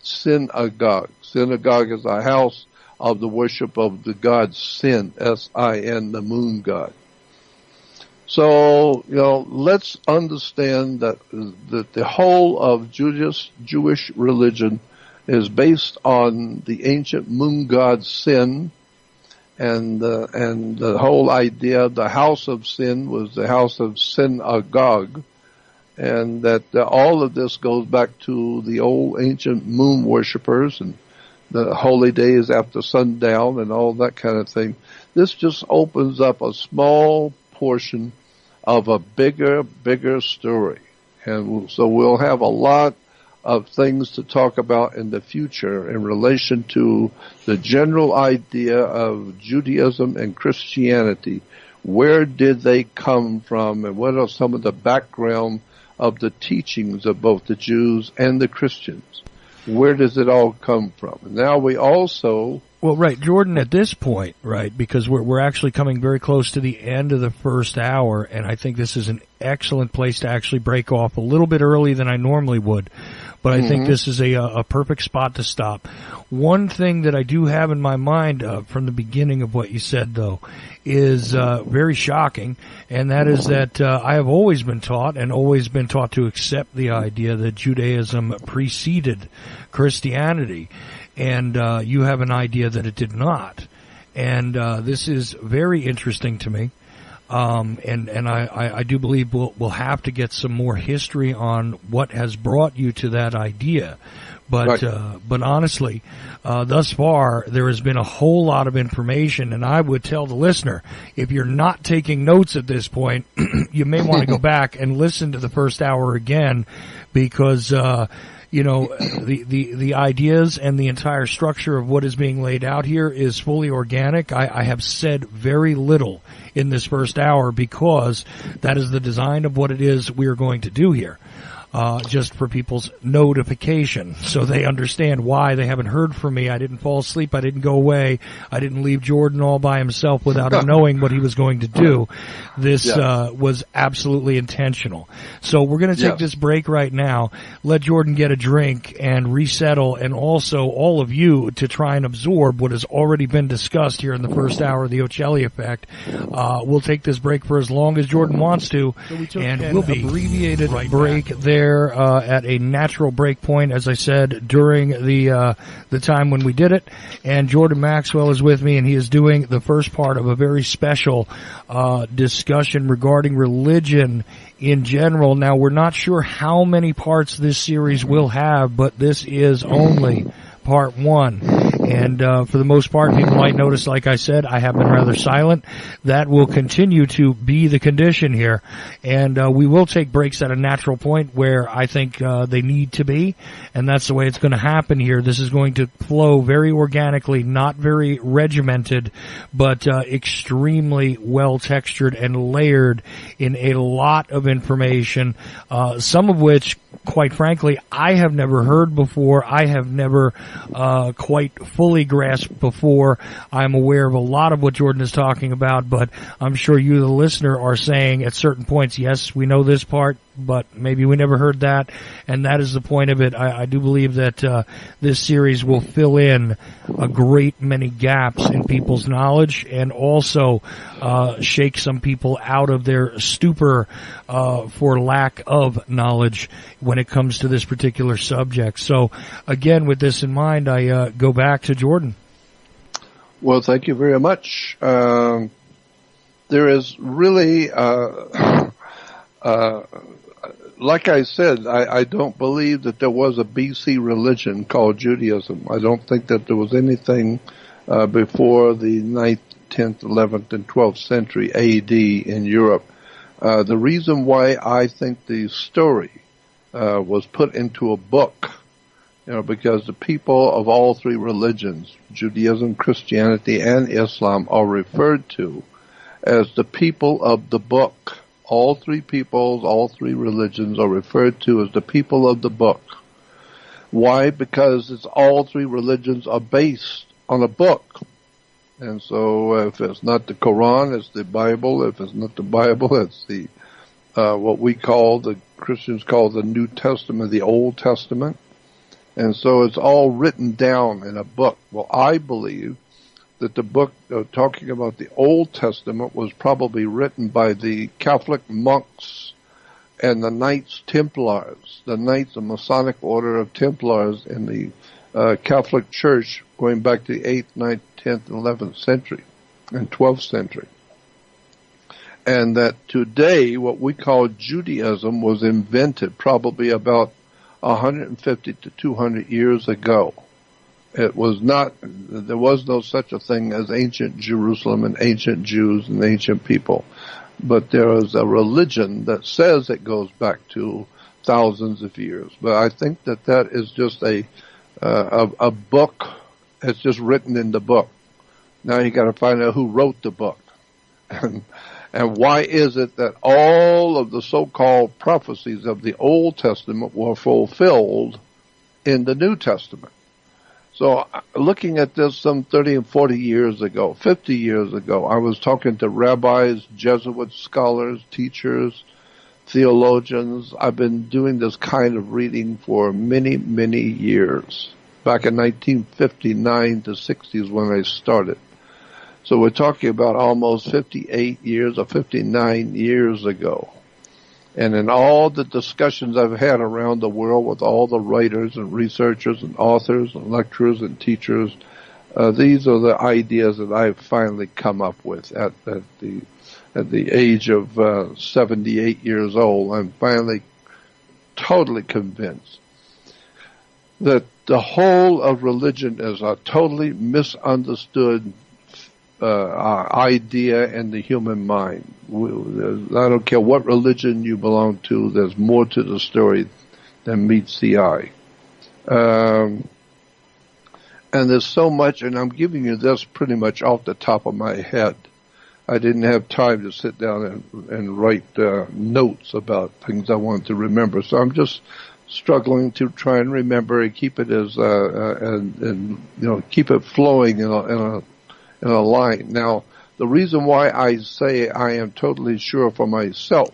Synagogue. Synagogue is a house of the worship of the god Sin, S-I-N, the moon god. So, let's understand that the whole of Jewish religion is based on the ancient moon god Sin, and the whole idea of the house of Sin was the house of synagogue. And that all of this goes back to the old ancient moon worshippers and the holy days after sundown and all that kind of thing. This just opens up a small portion of a bigger story. And so we'll have a lot of things to talk about in the future in relation to the general idea of Judaism and Christianity, Where did they come from, and what are some of the background of the teachings of both the Jews and the Christians? Where does it all come from? And now we also... Well, right, Jordan, at this point, right, because we're actually coming very close to the end of the first hour, and I think this is an excellent place to actually break off a little bit early than I normally would. But I think this is a perfect spot to stop. One thing that I do have in my mind from the beginning of what you said, though, is very shocking, and that is that I have always been taught to accept the idea that Judaism preceded Christianity, and you have an idea that it did not. And this is very interesting to me. And I do believe we'll have to get some more history on what has brought you to that idea. But, right. But honestly, thus far, there has been a whole lot of information, and I would tell the listener, if you're not taking notes at this point, you may want to go back and listen to the first hour again, because, you know, the ideas and the entire structure of what is being laid out here is fully organic. I have said very little in this first hour because that is the design of what it is we are going to do here. Just for people's notification, so they understand why they haven't heard from me. I didn't fall asleep. I didn't go away. I didn't leave Jordan all by himself without him knowing what he was going to do. This was absolutely intentional. So we're going to take this break right now, let Jordan get a drink and resettle, and also all of you to try and absorb what has already been discussed here in the first hour of the Ocelli Effect. We'll take this break for as long as Jordan wants to, and we'll be abbreviated break there. At a natural break point, as I said, during the time when we did it. And Jordan Maxwell is with me, and he is doing the first part of a very special discussion regarding religion in general. Now, we're not sure how many parts this series will have, but this is only part one. And for the most part, people might notice, like I said, I have been rather silent. That will continue to be the condition here. And we will take breaks at a natural point where I think they need to be. And that's the way it's going to happen here. This is going to flow very organically, not very regimented, but extremely well-textured and layered in a lot of information, some of which, quite frankly, I have never heard before. I have never quite fully grasped before. I'm aware of a lot of what Jordan is talking about, but I'm sure you, the listener, are saying at certain points, yes, we know this part, but maybe we never heard that, and that is the point of it. I do believe that this series will fill in a great many gaps in people's knowledge, and also shake some people out of their stupor for lack of knowledge when it comes to this particular subject. So, again, with this in mind, I go back to Jordan. Well, thank you very much. There is really... like I said, I don't believe that there was a BC religion called Judaism. I don't think that there was anything before the 9th, 10th, 11th, and 12th century AD in Europe. The reason why I think the story was put into a book, because the people of all three religions, Judaism, Christianity, and Islam, are referred to as the people of the book. All three peoples, all three religions are referred to as the people of the book. Why? Because it's all three religions are based on a book. And so if it's not the Quran, it's the Bible. If it's not the Bible, it's the what we call, the Christians call the New Testament, the Old Testament. And so it's all written down in a book. Well, I believe that the book talking about the Old Testament was probably written by the Catholic monks and the Knights Templars, the Knights, the Masonic Order of Templars in the Catholic Church going back to the 8th, 9th, 10th, and 11th century and 12th century. And that today what we call Judaism was invented probably about 150 to 200 years ago. It was not, there was no such a thing as ancient Jerusalem and ancient Jews and ancient people. But there is a religion that says it goes back to thousands of years. But I think that that is just a book. It's just written in the book. Now you got to find out who wrote the book. And why is it that all of the so-called prophecies of the Old Testament were fulfilled in the New Testament? So looking at this some 30 and 40 years ago, 50 years ago, I was talking to rabbis, Jesuit scholars, teachers, theologians. I've been doing this kind of reading for many, many years. Back in 1959 to 60s when I started. So we're talking about almost 58 years or 59 years ago. And in all the discussions I've had around the world with all the writers and researchers and authors and lecturers and teachers, these are the ideas that I've finally come up with at the age of 78 years old. I'm finally totally convinced that the whole of religion is a totally misunderstood idea in the human mind. I don't care what religion you belong to, there's more to the story than meets the eye. And there's so much, and I'm giving you this pretty much off the top of my head. I didn't have time to sit down and write notes about things I wanted to remember, so I'm just struggling to try and remember and keep it as keep it flowing in a line. Now, the reason why I say I am totally sure for myself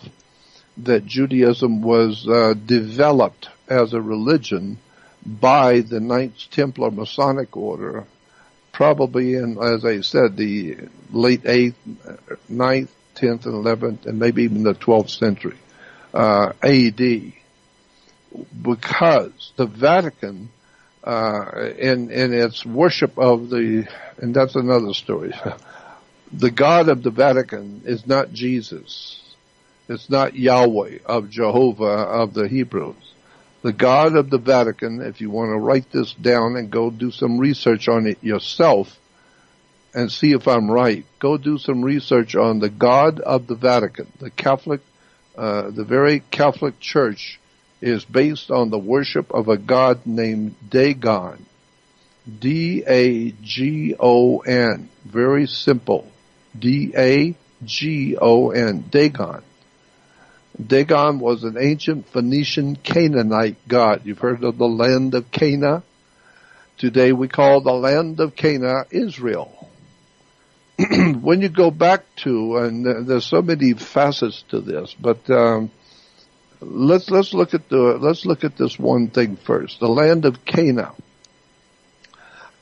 that Judaism was developed as a religion by the Knights Templar Masonic Order, probably in, as I said, the late 8th, 9th, 10th, and 11th, and maybe even the 12th century A.D., because the Vatican, in its worship of and that's another story, the God of the Vatican is not Jesus. It's not Yahweh of Jehovah of the Hebrews. The God of the Vatican, if you want to write this down and go do some research on it yourself and see if I'm right, go do some research on the God of the Vatican. The Catholic, the very Catholic Church is based on the worship of a god named Dagon. D-A-G-O-N. Very simple. D-A-G-O-N. Dagon. Dagon was an ancient Phoenician Canaanite god. You've heard of the land of Cana? Today we call the land of Cana Israel. When you go back to, and there's so many facets to this, but let's look at this one thing first. The land of Cana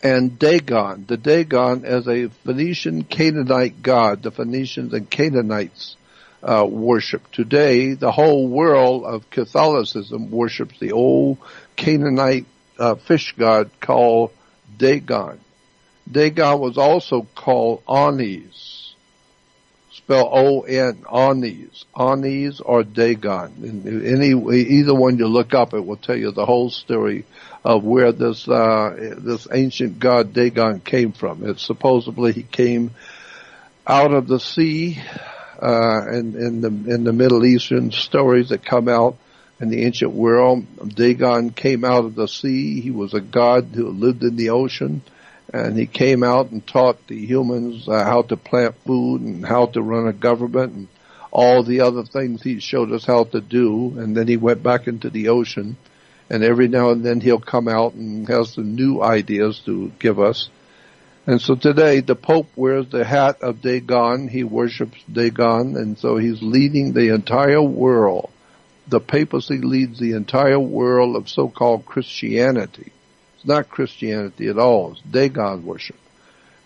and Dagon. The Dagon as a Phoenician Canaanite god. The Phoenicians and Canaanites worship. Today, the whole world of Catholicism worships the old Canaanite fish god called Dagon. Dagon was also called Anis, spelled O-N, Anis or Dagon. Either one you look up, it will tell you the whole story of where this ancient god Dagon came from. It's supposedly he came out of the sea. In the Middle Eastern stories that come out in the ancient world, Dagon came out of the sea. He was a god who lived in the ocean, and he came out and taught the humans how to plant food and how to run a government and all the other things he showed us how to do. And then he went back into the ocean, and every now and then he'll come out and have some new ideas to give us. And so today, the Pope wears the hat of Dagon. He worships Dagon, and so he's leading the entire world. The papacy leads the entire world of so-called Christianity. It's not Christianity at all. It's Dagon worship.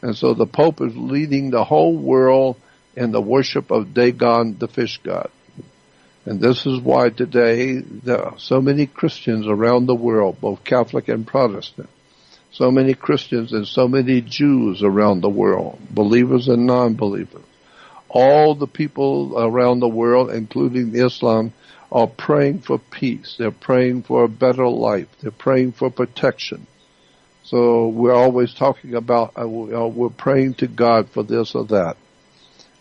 And so the Pope is leading the whole world in the worship of Dagon, the fish god. And this is why today there are so many Christians around the world, both Catholic and Protestant. So many Christians and so many Jews around the world, believers and non-believers. All the people around the world, including Islam, are praying for peace. They're praying for a better life. They're praying for protection. So we're always talking about, we're praying to God for this or that.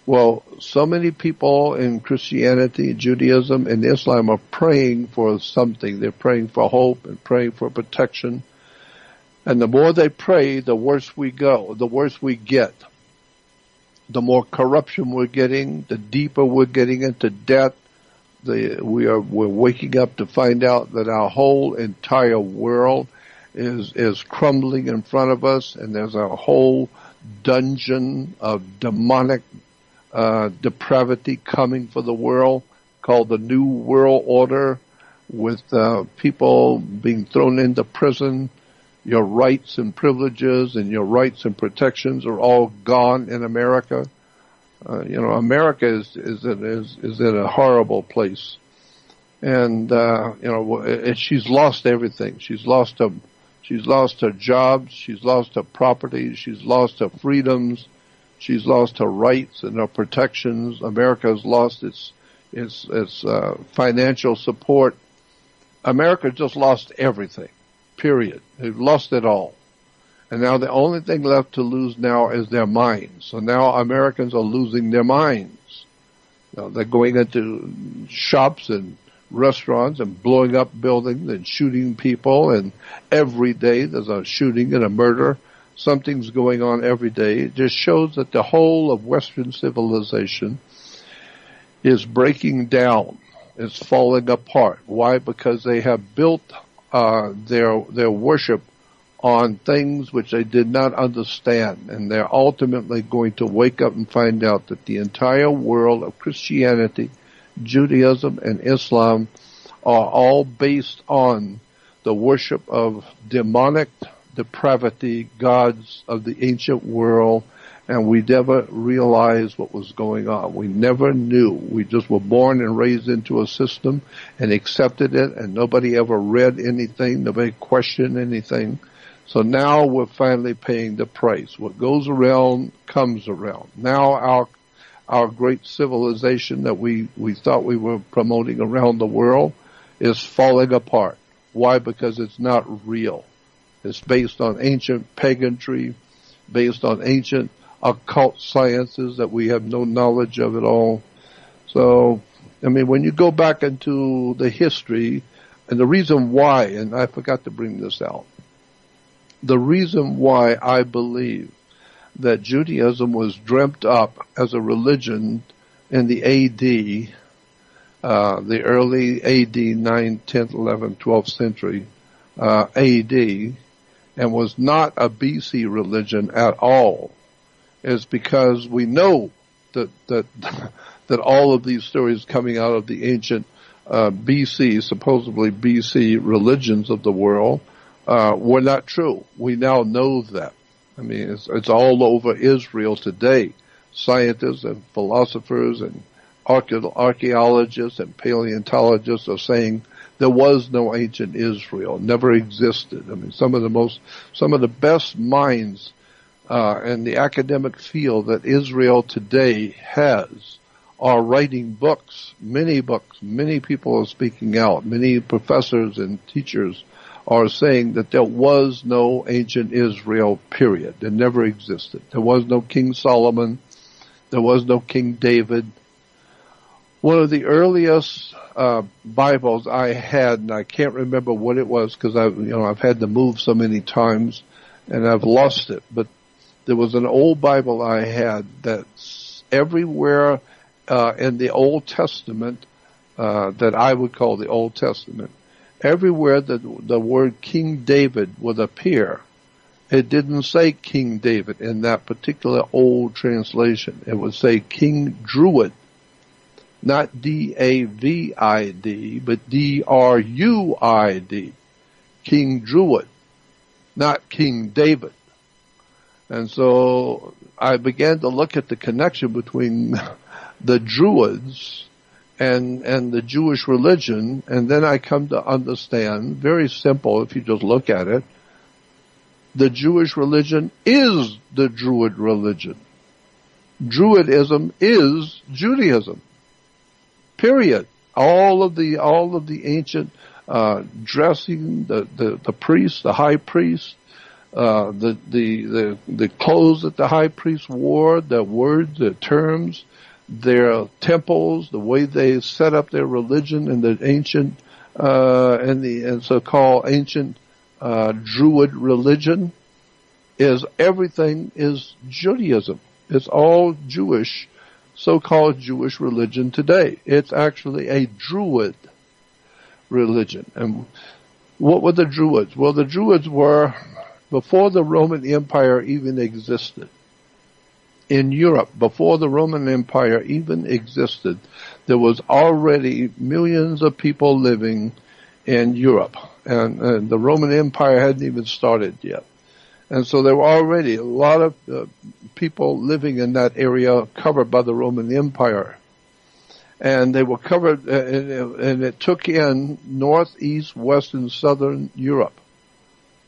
Well, so many people in Christianity, Judaism, and Islam are praying for something. They're praying for hope and praying for protection. And the more they pray, the worse we go, the worse we get. the more corruption we're getting, the deeper we're getting into debt. We're waking up to find out that our whole entire world is crumbling in front of us, and there's a whole dungeon of demonic depravity coming for the world called the New World Order, with people being thrown into prison. Your rights and privileges and your rights and protections are all gone in America. America is in a horrible place, and she's lost everything. She's lost her jobs. She's lost her property. She's lost her freedoms. She's lost her rights and her protections. America has lost its financial support. America just lost everything. Period. They've lost it all. And now the only thing left to lose now is their minds. So now Americans are losing their minds. They're going into shops and restaurants and blowing up buildings and shooting people, and every day there's a shooting and a murder. Something's going on every day. It just shows that the whole of Western civilization is breaking down. It's falling apart. Why? Because they have built their worship on things which they did not understand, and they're ultimately going to wake up and find out that the entire world of Christianity, Judaism, and Islam are all based on the worship of demonic depravity, gods of the ancient world, and we never realized what was going on. We never knew. We just were born and raised into a system and accepted it, and nobody ever read anything, nobody questioned anything. So now we're finally paying the price. What goes around comes around. Now our great civilization that we thought we were promoting around the world is falling apart. Why? Because it's not real. It's based on ancient paganry, based on ancient occult sciences that we have no knowledge of at all. So, when you go back into the history, and the reason why, and I forgot to bring this out, the reason why I believe that Judaism was dreamt up as a religion in the AD, the early AD 9th, 10th, 11th, 12th century AD, and was not a BC religion at all, is because we know that all of these stories coming out of the ancient supposedly BC religions of the world were not true. We now know that. It's all over Israel today. Scientists and philosophers and archaeologists and paleontologists are saying there was no ancient Israel, never existed. Some of the best minds in the academic field that Israel today has are writing books. Many people are speaking out. Many professors and teachers are saying that there was no ancient Israel, period. There never existed. There was no King Solomon. There was no King David. One of the earliest Bibles I had, and I can't remember what it was because I've had to move so many times and I've lost it. But there was an old Bible I had that's everywhere in the Old Testament that I would call the Old Testament. Everywhere the word King David would appear, it didn't say King David in that particular old translation. It would say King Druid. Not D-A-V-I-D, but D-R-U-I-D. King Druid, not King David. And so I began to look at the connection between the Druids and the Jewish religion, and then I come to understand, very simple if you just look at it, the Jewish religion is the Druid religion. Druidism is Judaism. Period. All of the ancient dressing, the priest, the high priest, the clothes that the high priest wore, the words, the terms, their temples, the way they set up their religion in the ancient and so-called ancient Druid religion everything is Judaism. It's all Jewish, so-called Jewish religion today. It's actually a Druid religion. And what were the Druids? Well, the Druids were, before the Roman Empire even existed, in Europe, before the Roman Empire even existed, there was already millions of people living in Europe. And the Roman Empire hadn't even started yet. And so there were already a lot of people living in that area covered by the Roman Empire. And they were covered, and it took in north, east, west, and southern Europe.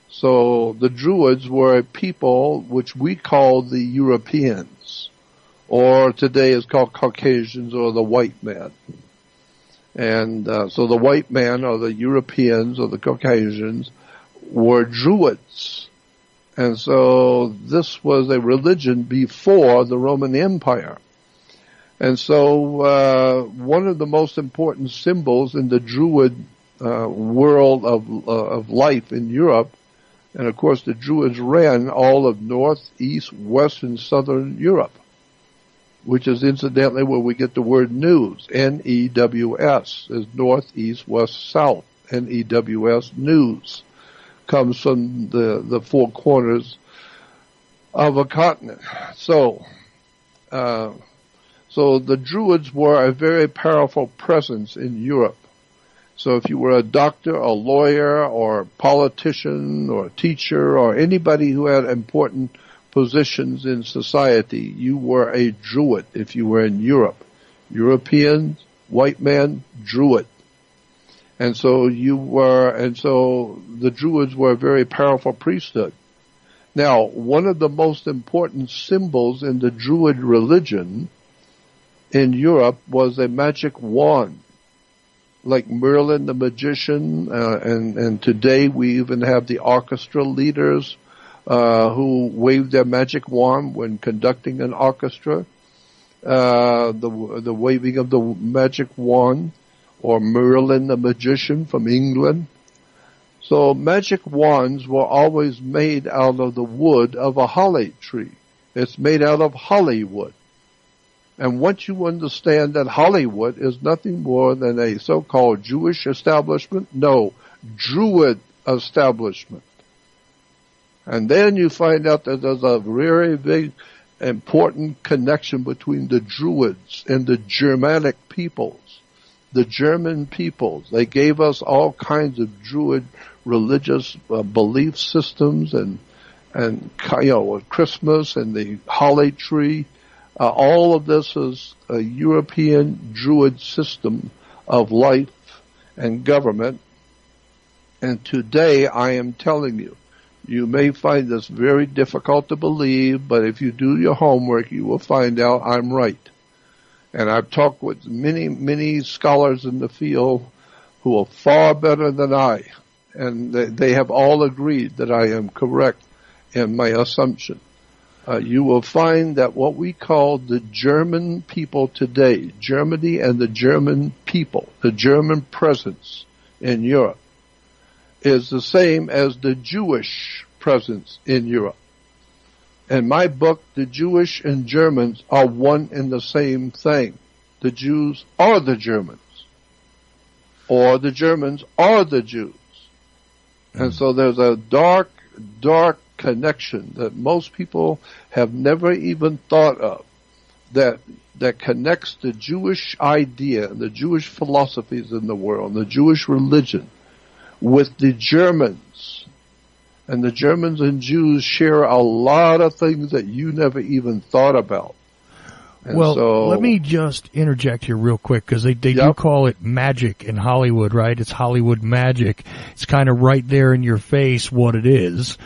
So the Druids were a people which we call the Europeans, or today is called Caucasians or the white man. And so the white man or the Europeans or the Caucasians were Druids. And so this was a religion before the Roman Empire. And so one of the most important symbols in the Druid world of life in Europe, and of course the Druids ran all of north, east, west, and southern Europe, which is incidentally where we get the word news. N-E-W-S is north, east, west, south. N-E-W-S, news, comes from the four corners of a continent. So the Druids were a very powerful presence in Europe. So if you were a doctor, a lawyer, or a politician, or a teacher, or anybody who had important positions in society, you were a Druid if you were in Europe. European, white man, Druid. And so the Druids were a very powerful priesthood. Now, one of the most important symbols in the Druid religion in Europe was a magic wand, like Merlin the magician, and today we even have the orchestra leaders who wave their magic wand when conducting an orchestra. The waving of the magic wand, or Merlin the magician from England. So magic wands were always made out of the wood of a holly tree. It's made out of Hollywood. And once you understand that Hollywood is nothing more than a so-called Jewish establishment, no, Druid establishment. And then you find out that there's a very big, important connection between the Druids and the Germanic peoples. The German peoples, they gave us all kinds of Druid religious belief systems and Christmas and the holly tree. All of this is a European Druid system of life and government. And today I am telling you, you may find this very difficult to believe, but if you do your homework, you will find out I'm right. And I've talked with many, many scholars in the field who are far better than I. And they have all agreed that I am correct in my assumption. You will find that what we call the German people today, Germany and the German people, the German presence in Europe, is the same as the Jewish presence in Europe. In my book, the Jewish and Germans are one and the same thing. The Jews are the Germans, or the Germans are the Jews. And so there's a dark, dark connection that most people have never even thought of, that connects the Jewish idea, the Jewish philosophies in the world, the Jewish religion, with the Germans. And the Germans and Jews share a lot of things that you never even thought about. And well, let me just interject here real quick, because they do call it magic in Hollywood, right? It's Hollywood magic. It's kind of right there in your face what it is.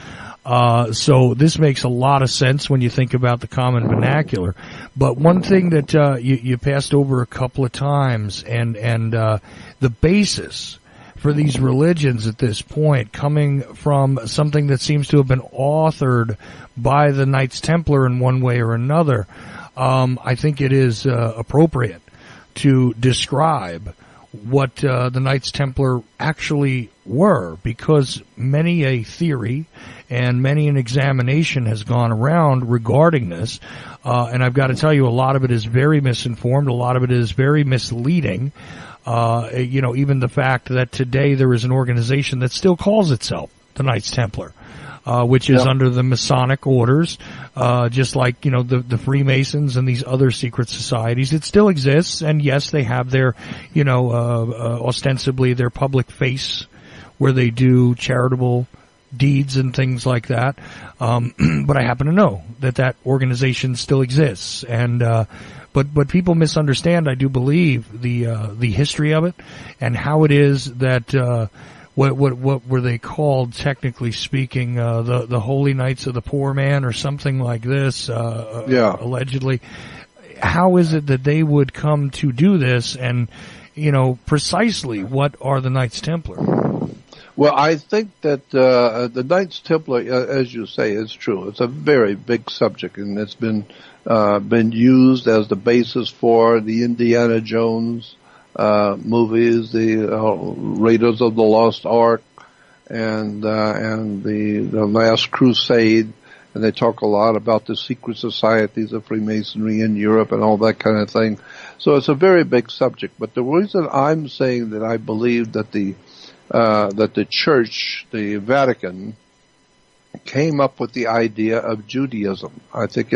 So this makes a lot of sense when you think about the common vernacular. But one thing that you passed over a couple of times, and the basis for these religions at this point, coming from something that seems to have been authored by the Knights Templar in one way or another, I think it is appropriate to describe what the Knights Templar actually were, because many a theory and many an examination has gone around regarding this, and I've got to tell you, a lot of it is very misinformed, a lot of it is very misleading. Even the fact that today there is an organization that still calls itself the Knights Templar, which is under the Masonic orders, just like, the Freemasons and these other secret societies. It still exists, and yes, they have their, ostensibly their public face where they do charitable deeds and things like that. But I happen to know that organization still exists, and but people misunderstand, I do believe, the history of it and how it is that what were they called, technically speaking, the Holy Knights of the Poor Man or something like this, allegedly. How is it that they would come to do this, and precisely what are the Knights Templar? Well, I think that the Knights Templar, as you say, is true. It's a very big subject, and it's been used as the basis for the Indiana Jones movies, the Raiders of the Lost Ark, and the Last Crusade. And they talk a lot about the secret societies of Freemasonry in Europe and all that kind of thing. So it's a very big subject. But the reason I'm saying that I believe that the Church, the Vatican, came up with the idea of Judaism. I think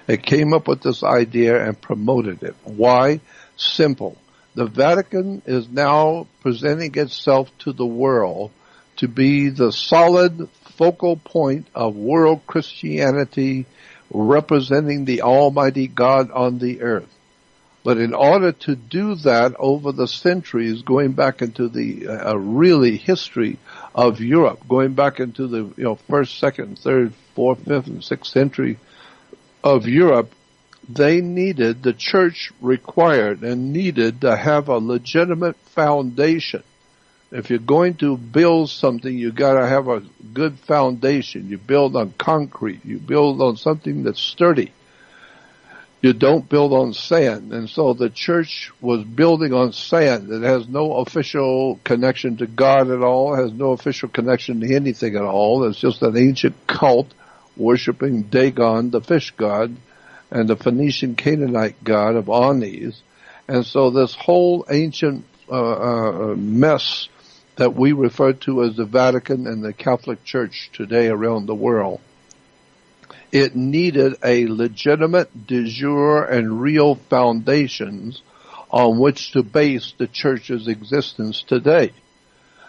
it came up with this idea and promoted it. Why? Simple. The Vatican is now presenting itself to the world to be the solid focal point of world Christianity, representing the Almighty God on the earth. But in order to do that over the centuries, going back into the really history of Europe, going back into the first, second, third, fourth, fifth, and sixth century of Europe, the Church required and needed to have a legitimate foundation. If you're going to build something, you got to have a good foundation. You build on concrete. You build on something that's sturdy. You don't build on sand. And so the Church was building on sand. It has no official connection to God at all, has no official connection to anything at all. It's just an ancient cult worshiping Dagon, the fish god, and the Phoenician Canaanite god of Anis. And so this whole ancient mess that we refer to as the Vatican and the Catholic Church today around the world, it needed a legitimate, de jure, and real foundations on which to base the Church's existence today.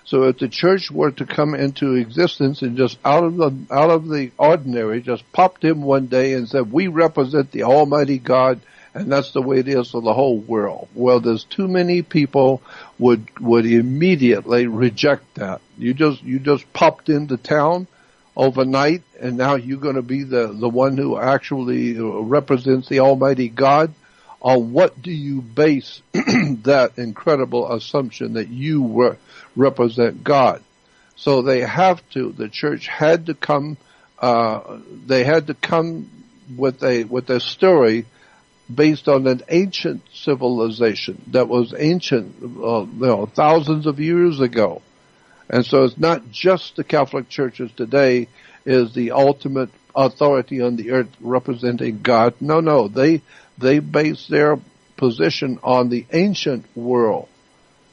So if the Church were to come into existence and just out of the ordinary, just popped in one day and said, we represent the Almighty God, and that's the way it is for the whole world. Well, there's too many people would immediately reject that. You just popped into town overnight, and now you're going to be the one who actually represents the Almighty God. On what do you base that incredible assumption that you represent God? So the Church had to come, with a story based on an ancient civilization that was ancient, thousands of years ago. And so it's not just the Catholic churches today is the ultimate authority on the earth representing God. No, they base their position on the ancient world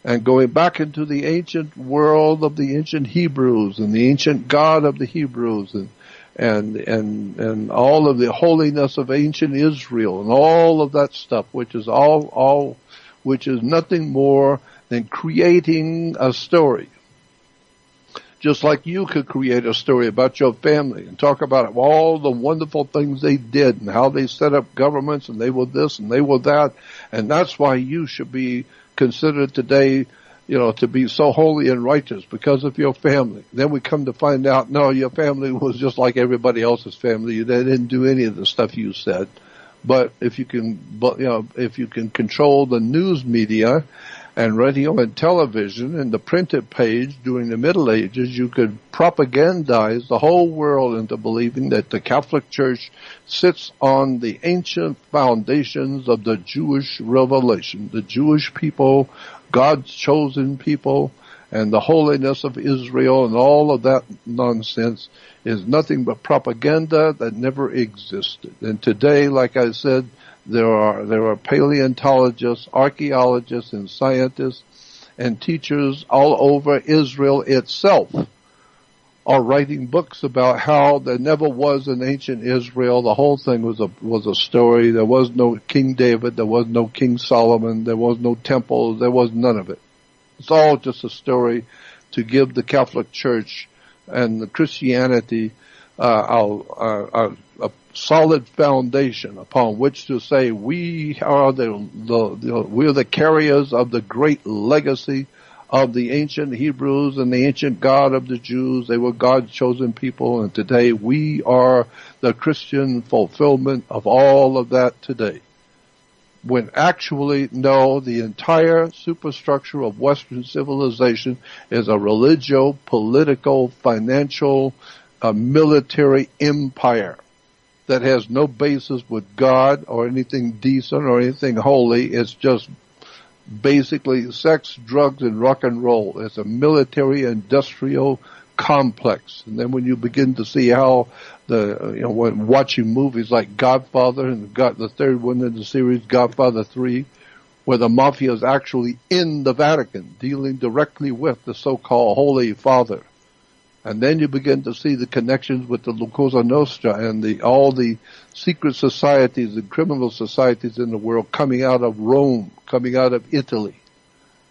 and going back into the ancient world of the ancient Hebrews and the ancient God of the Hebrews and all of the holiness of ancient Israel and all of that stuff, which is which is nothing more than creating a story. Just like you could create a story about your family and talk about all the wonderful things they did and how they set up governments and they were this and they were that. And that's why you should be considered today, to be so holy and righteous because of your family. Then we come to find out, no, your family was just like everybody else's family. They didn't do any of the stuff you said. But if you can control the news media and radio and television and the printed page during the Middle Ages, you could propagandize the whole world into believing that the Catholic Church sits on the ancient foundations of the Jewish revelation, the Jewish people, God's chosen people, and the holiness of Israel, and all of that nonsense is nothing but propaganda that never existed. And today, like I said, there are paleontologists, archaeologists, and scientists and teachers all over Israel itself are writing books about how there never was an ancient Israel. The whole thing was a story. There was no King David. There was no King Solomon. There was no temple. There was none of it. It's all just a story to give the Catholic Church and the Christianity a solid foundation upon which to say we are we're the carriers of the great legacy of the ancient Hebrews and the ancient God of the Jews. They were God's chosen people, and today we are the Christian fulfillment of all of that today. When actually, no, the entire superstructure of Western civilization is a religio-political, financial, military empire that has no basis with God or anything decent or anything holy. It's just basically sex, drugs, and rock and roll. It's a military industrial complex. And then when you begin to see how when watching movies like Godfather and the third one in the series, Godfather 3, where the mafia is actually in the Vatican dealing directly with the so-called Holy Father. And then you begin to see the connections with the Cosa Nostra and all the secret societies and criminal societies in the world coming out of Rome, coming out of Italy.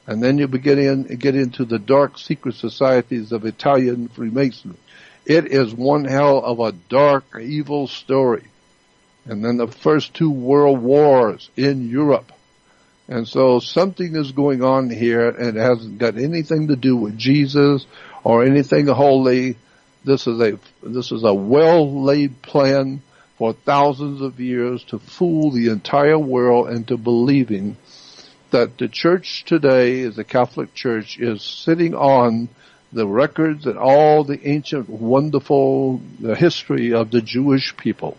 And then you get into the dark secret societies of Italian Freemasonry. It is one hell of a dark, evil story. And then the first two world wars in Europe. And so something is going on here, and it hasn't got anything to do with Jesus or anything holy. This is a well-laid plan for thousands of years to fool the entire world into believing that the church today, as the Catholic Church, is sitting on the records and all the ancient, wonderful history of the Jewish people.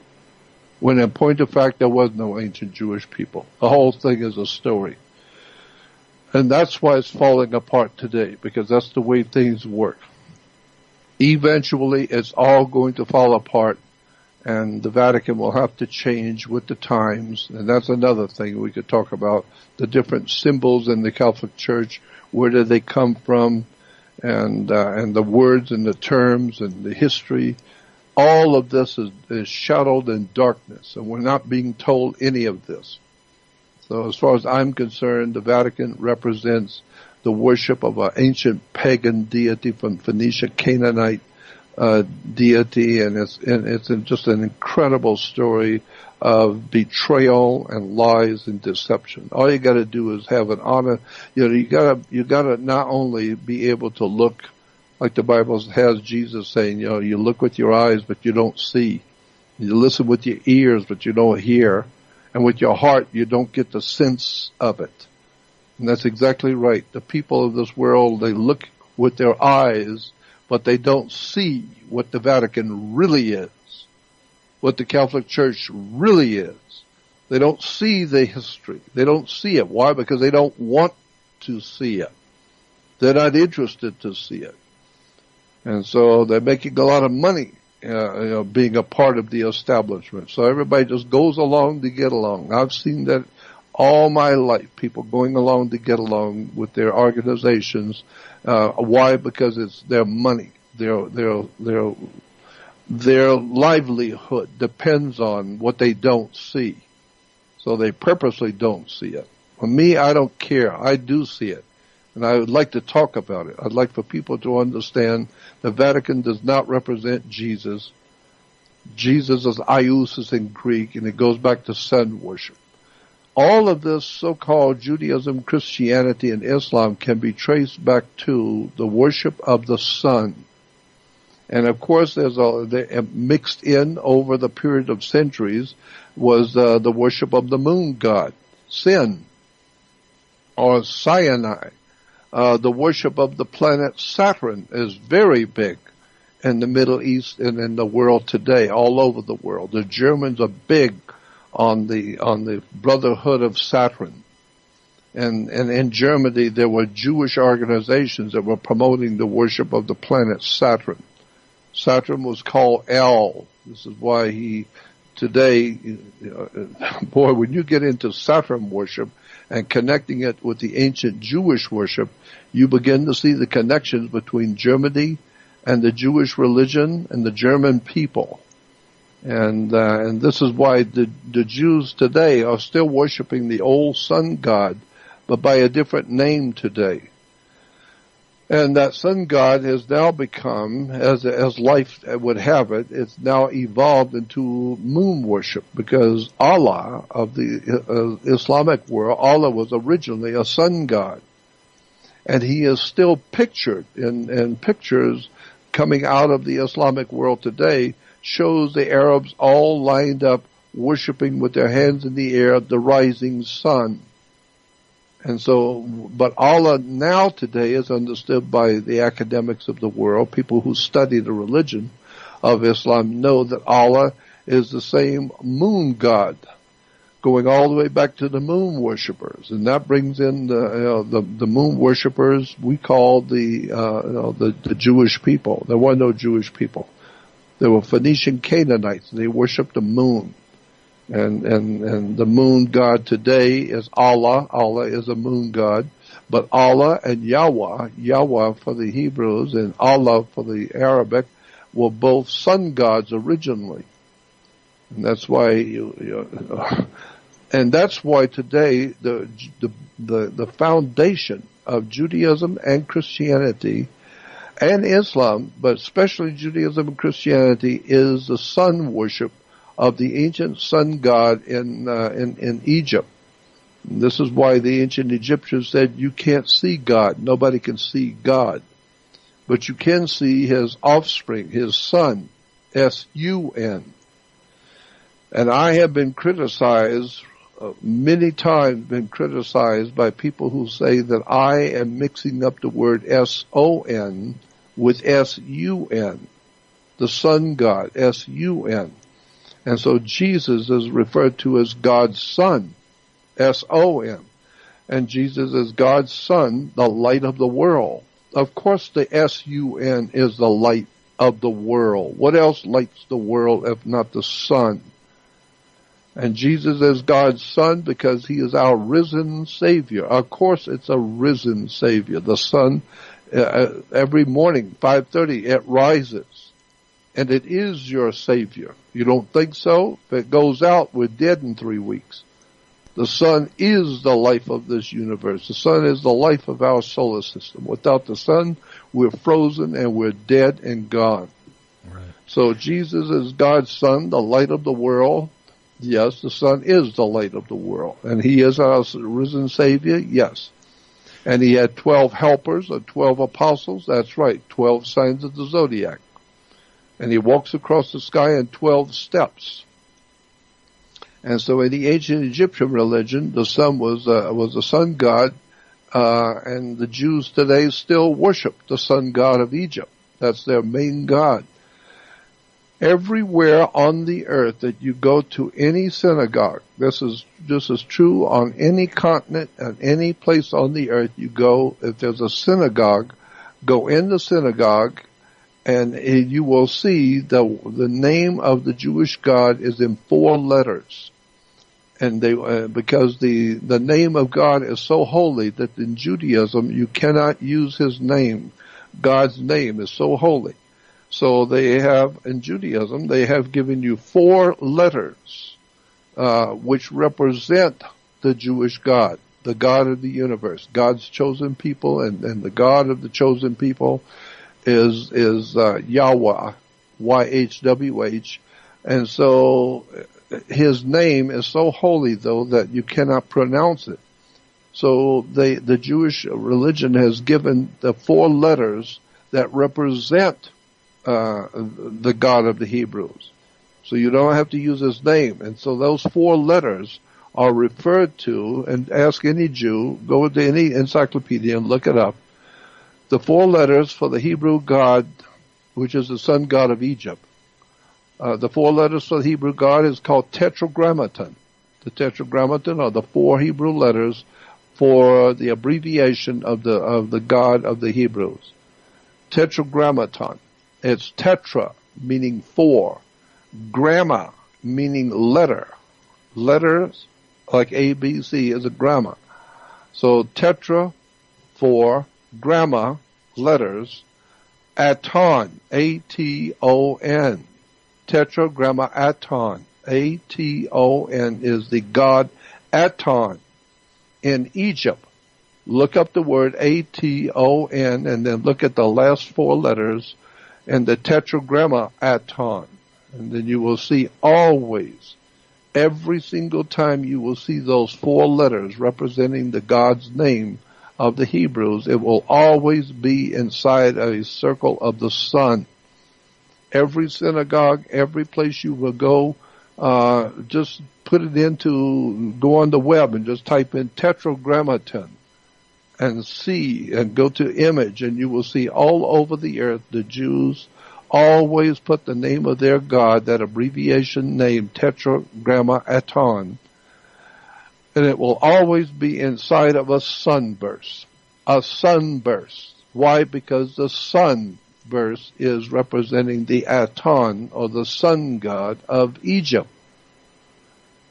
When in point of fact, there was no ancient Jewish people. The whole thing is a story. And that's why it's falling apart today, because that's the way things work. Eventually, it's all going to fall apart, and the Vatican will have to change with the times. And that's another thing we could talk about, the different symbols in the Catholic Church, where do they come from, and the words and the terms and the history. All of this is shadowed in darkness, and we're not being told any of this. So as far as I'm concerned, the Vatican represents the worship of an ancient pagan deity from Phoenicia, Canaanite deity, and it's just an incredible story of betrayal and lies and deception. All you got to do is have an honor. You got to not only be able to look, like the Bible has Jesus saying, you look with your eyes, but you don't see. You listen with your ears, but you don't hear. And with your heart, you don't get the sense of it. And that's exactly right. The people of this world, they look with their eyes, but they don't see what the Vatican really is, what the Catholic Church really is. They don't see the history. They don't see it. Why? Because they don't want to see it. They're not interested to see it. And so they're making a lot of money, being a part of the establishment. So everybody just goes along to get along. I've seen that all my life, people going along to get along with their organizations. Why? Because it's their money. Their livelihood depends on what they don't see. So they purposely don't see it. For me, I don't care. I do see it. And I would like to talk about it. I'd like for people to understand the Vatican does not represent Jesus. Jesus is Iousis in Greek, and it goes back to sun worship. All of this so-called Judaism, Christianity, and Islam can be traced back to the worship of the sun. And of course, mixed in over the period of centuries was the worship of the moon god, Sin. or Sinai. The worship of the planet Saturn is very big in the Middle East and in the world today, all over the world. The Germans are big on the Brotherhood of Saturn. And in Germany, there were Jewish organizations that were promoting the worship of the planet Saturn. Saturn was called El. This is why today, boy, when you get into Saturn worship and connecting it with the ancient Jewish worship, you begin to see the connections between Germany and the Jewish religion and the German people. And this is why the Jews today are still worshiping the old sun god, but by a different name today. And that sun god has now become, as life would have it, it's now evolved into moon worship, because Allah of the Islamic world, Allah was originally a sun god. And he is still pictured in pictures coming out of the Islamic world today, shows the Arabs all lined up worshiping with their hands in the air the rising sun. And so, but Allah now today is understood by the academics of the world. People who study the religion of Islam know that Allah is the same moon god, going all the way back to the moon worshippers, and that brings in the moon worshippers we call the Jewish people. There were no Jewish people. There were Phoenician Canaanites. They worshipped the moon. And the moon god today is Allah. Allah is a moon god. But Allah and Yahweh for the Hebrews and Allah for the Arabic, were both sun gods originally. And that's why and that's why today the foundation of Judaism and Christianity and Islam, but especially Judaism and Christianity, is the sun worship of the ancient sun god in Egypt. And this is why the ancient Egyptians said you can't see God. Nobody can see God. But you can see his offspring, his son, S-U-N. And I have been criticized, many times been criticized by people who say that I am mixing up the word S-O-N with S-U-N, the sun god, S-U-N. And so Jesus is referred to as God's son, S-O-N. And Jesus is God's son, the light of the world. Of course the S-U-N is the light of the world. What else lights the world if not the sun? And Jesus is God's son because he is our risen Savior. Of course it's a risen Savior. The sun, every morning, 5:30, it rises. And it is your Savior. You don't think so? If it goes out, we're dead in 3 weeks. The sun is the life of this universe. The sun is the life of our solar system. Without the sun, we're frozen and we're dead and gone. Right. So Jesus is God's son, the light of the world. Yes, the sun is the light of the world. And he is our risen Savior. Yes. And he had 12 helpers or 12 apostles. That's right, 12 signs of the zodiac. And he walks across the sky in 12 steps. And so in the ancient Egyptian religion, the sun was a sun god, and the Jews today still worship the sun god of Egypt. That's their main god. Everywhere on the earth that you go to any synagogue, this is true on any continent and any place on the earth you go, if there's a synagogue, go in the synagogue, and you will see the name of the Jewish God is in 4 letters. And because the name of God is so holy that in Judaism you cannot use his name. God's name is so holy. So they have, in Judaism, they have given you 4 letters, which represent the Jewish God, the God of the universe, God's chosen people, and the God of the chosen people is Yahweh, Y-H-W-H, and so his name is so holy, though, that you cannot pronounce it. So the Jewish religion has given the 4 letters that represent the God of the Hebrews. So you don't have to use his name, and so those 4 letters are referred to, and ask any Jew, go to any encyclopedia and look it up. The 4 letters for the Hebrew God, which is the sun god of Egypt. The 4 letters for the Hebrew God is called tetragrammaton. The tetragrammaton are the 4 Hebrew letters for the abbreviation of the God of the Hebrews. Tetragrammaton. It's tetra, meaning 4. Gramma, meaning letter. Letters, like A, B, C, is a gramma. So tetra, 4, gramma, letters, aton, A-T-O-N. Tetragrammaton, A-T-O-N, is the god Aton in Egypt. Look up the word A-T-O-N and then look at the last 4 letters in the tetragrammaton. And then you will see always, every single time you will see those 4 letters representing the God's name of the Hebrews, it will always be inside a circle of the sun. Every synagogue, every place you will go, just put it into, go on the web and just type in tetragrammaton and see, and go to image, and you will see all over the earth the Jews always put the name of their God, that abbreviation name, tetragrammaton, and it will always be inside of a sunburst. A sunburst. Why? Because the sunburst is representing the Aton, or the sun god of Egypt.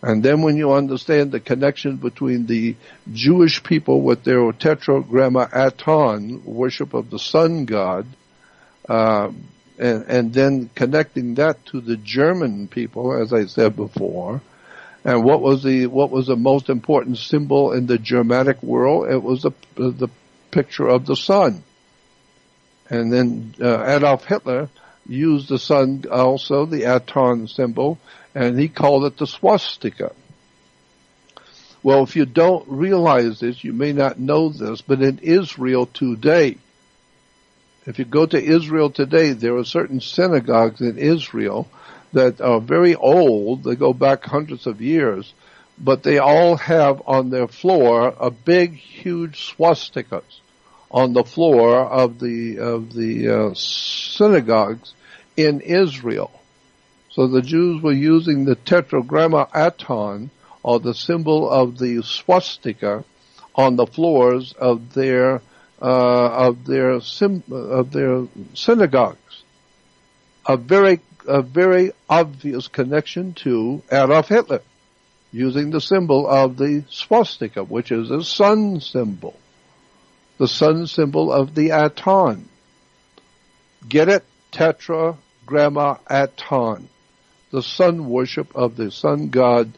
And then when you understand the connection between the Jewish people with their tetragrammaton, worship of the sun god, and then connecting that to the German people, as I said before, and what was the most important symbol in the Germanic world? It was the picture of the sun. And then Adolf Hitler used the sun also, the Aton symbol, and he called it the swastika. Well, if you don't realize this, you may not know this, but in Israel today, if you go to Israel today, there are certain synagogues in Israel that are very old. They go back hundreds of years, but they all have on their floor a big, huge swastikas on the floor of the synagogues in Israel. So the Jews were using the tetragrammaton, or the symbol of the swastika, on the floors of their synagogues. A very obvious connection to Adolf Hitler, using the symbol of the swastika, which is a sun symbol, the sun symbol of the Aton. Get it? Tetragrammaton, the sun worship of the sun god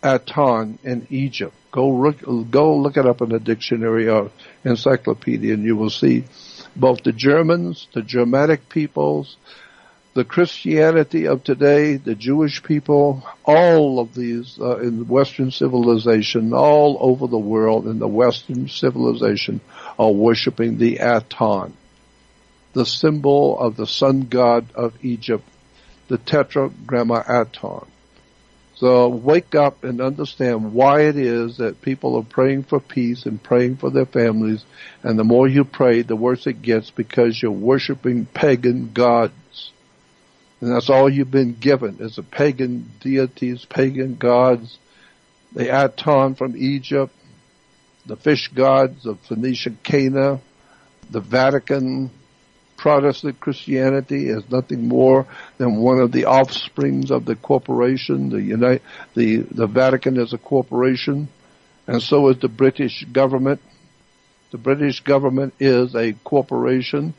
Aton in Egypt. Go look it up in a dictionary or encyclopedia, and you will see both the Germans, the Germanic peoples, the Christianity of today, the Jewish people, all of these in Western civilization, all over the world in the Western civilization, are worshiping the Aton, the symbol of the sun god of Egypt, the tetragrammaton. So wake up and understand why it is that people are praying for peace and praying for their families, and the more you pray, the worse it gets, because you're worshiping pagan gods. And that's all you've been given, is the pagan deities, pagan gods, the Aton from Egypt, the fish gods of Phoenician Cana, the Vatican. Protestant Christianity is nothing more than one of the offsprings of the corporation. The Vatican is a corporation, and so is the British government. The British government is a corporation.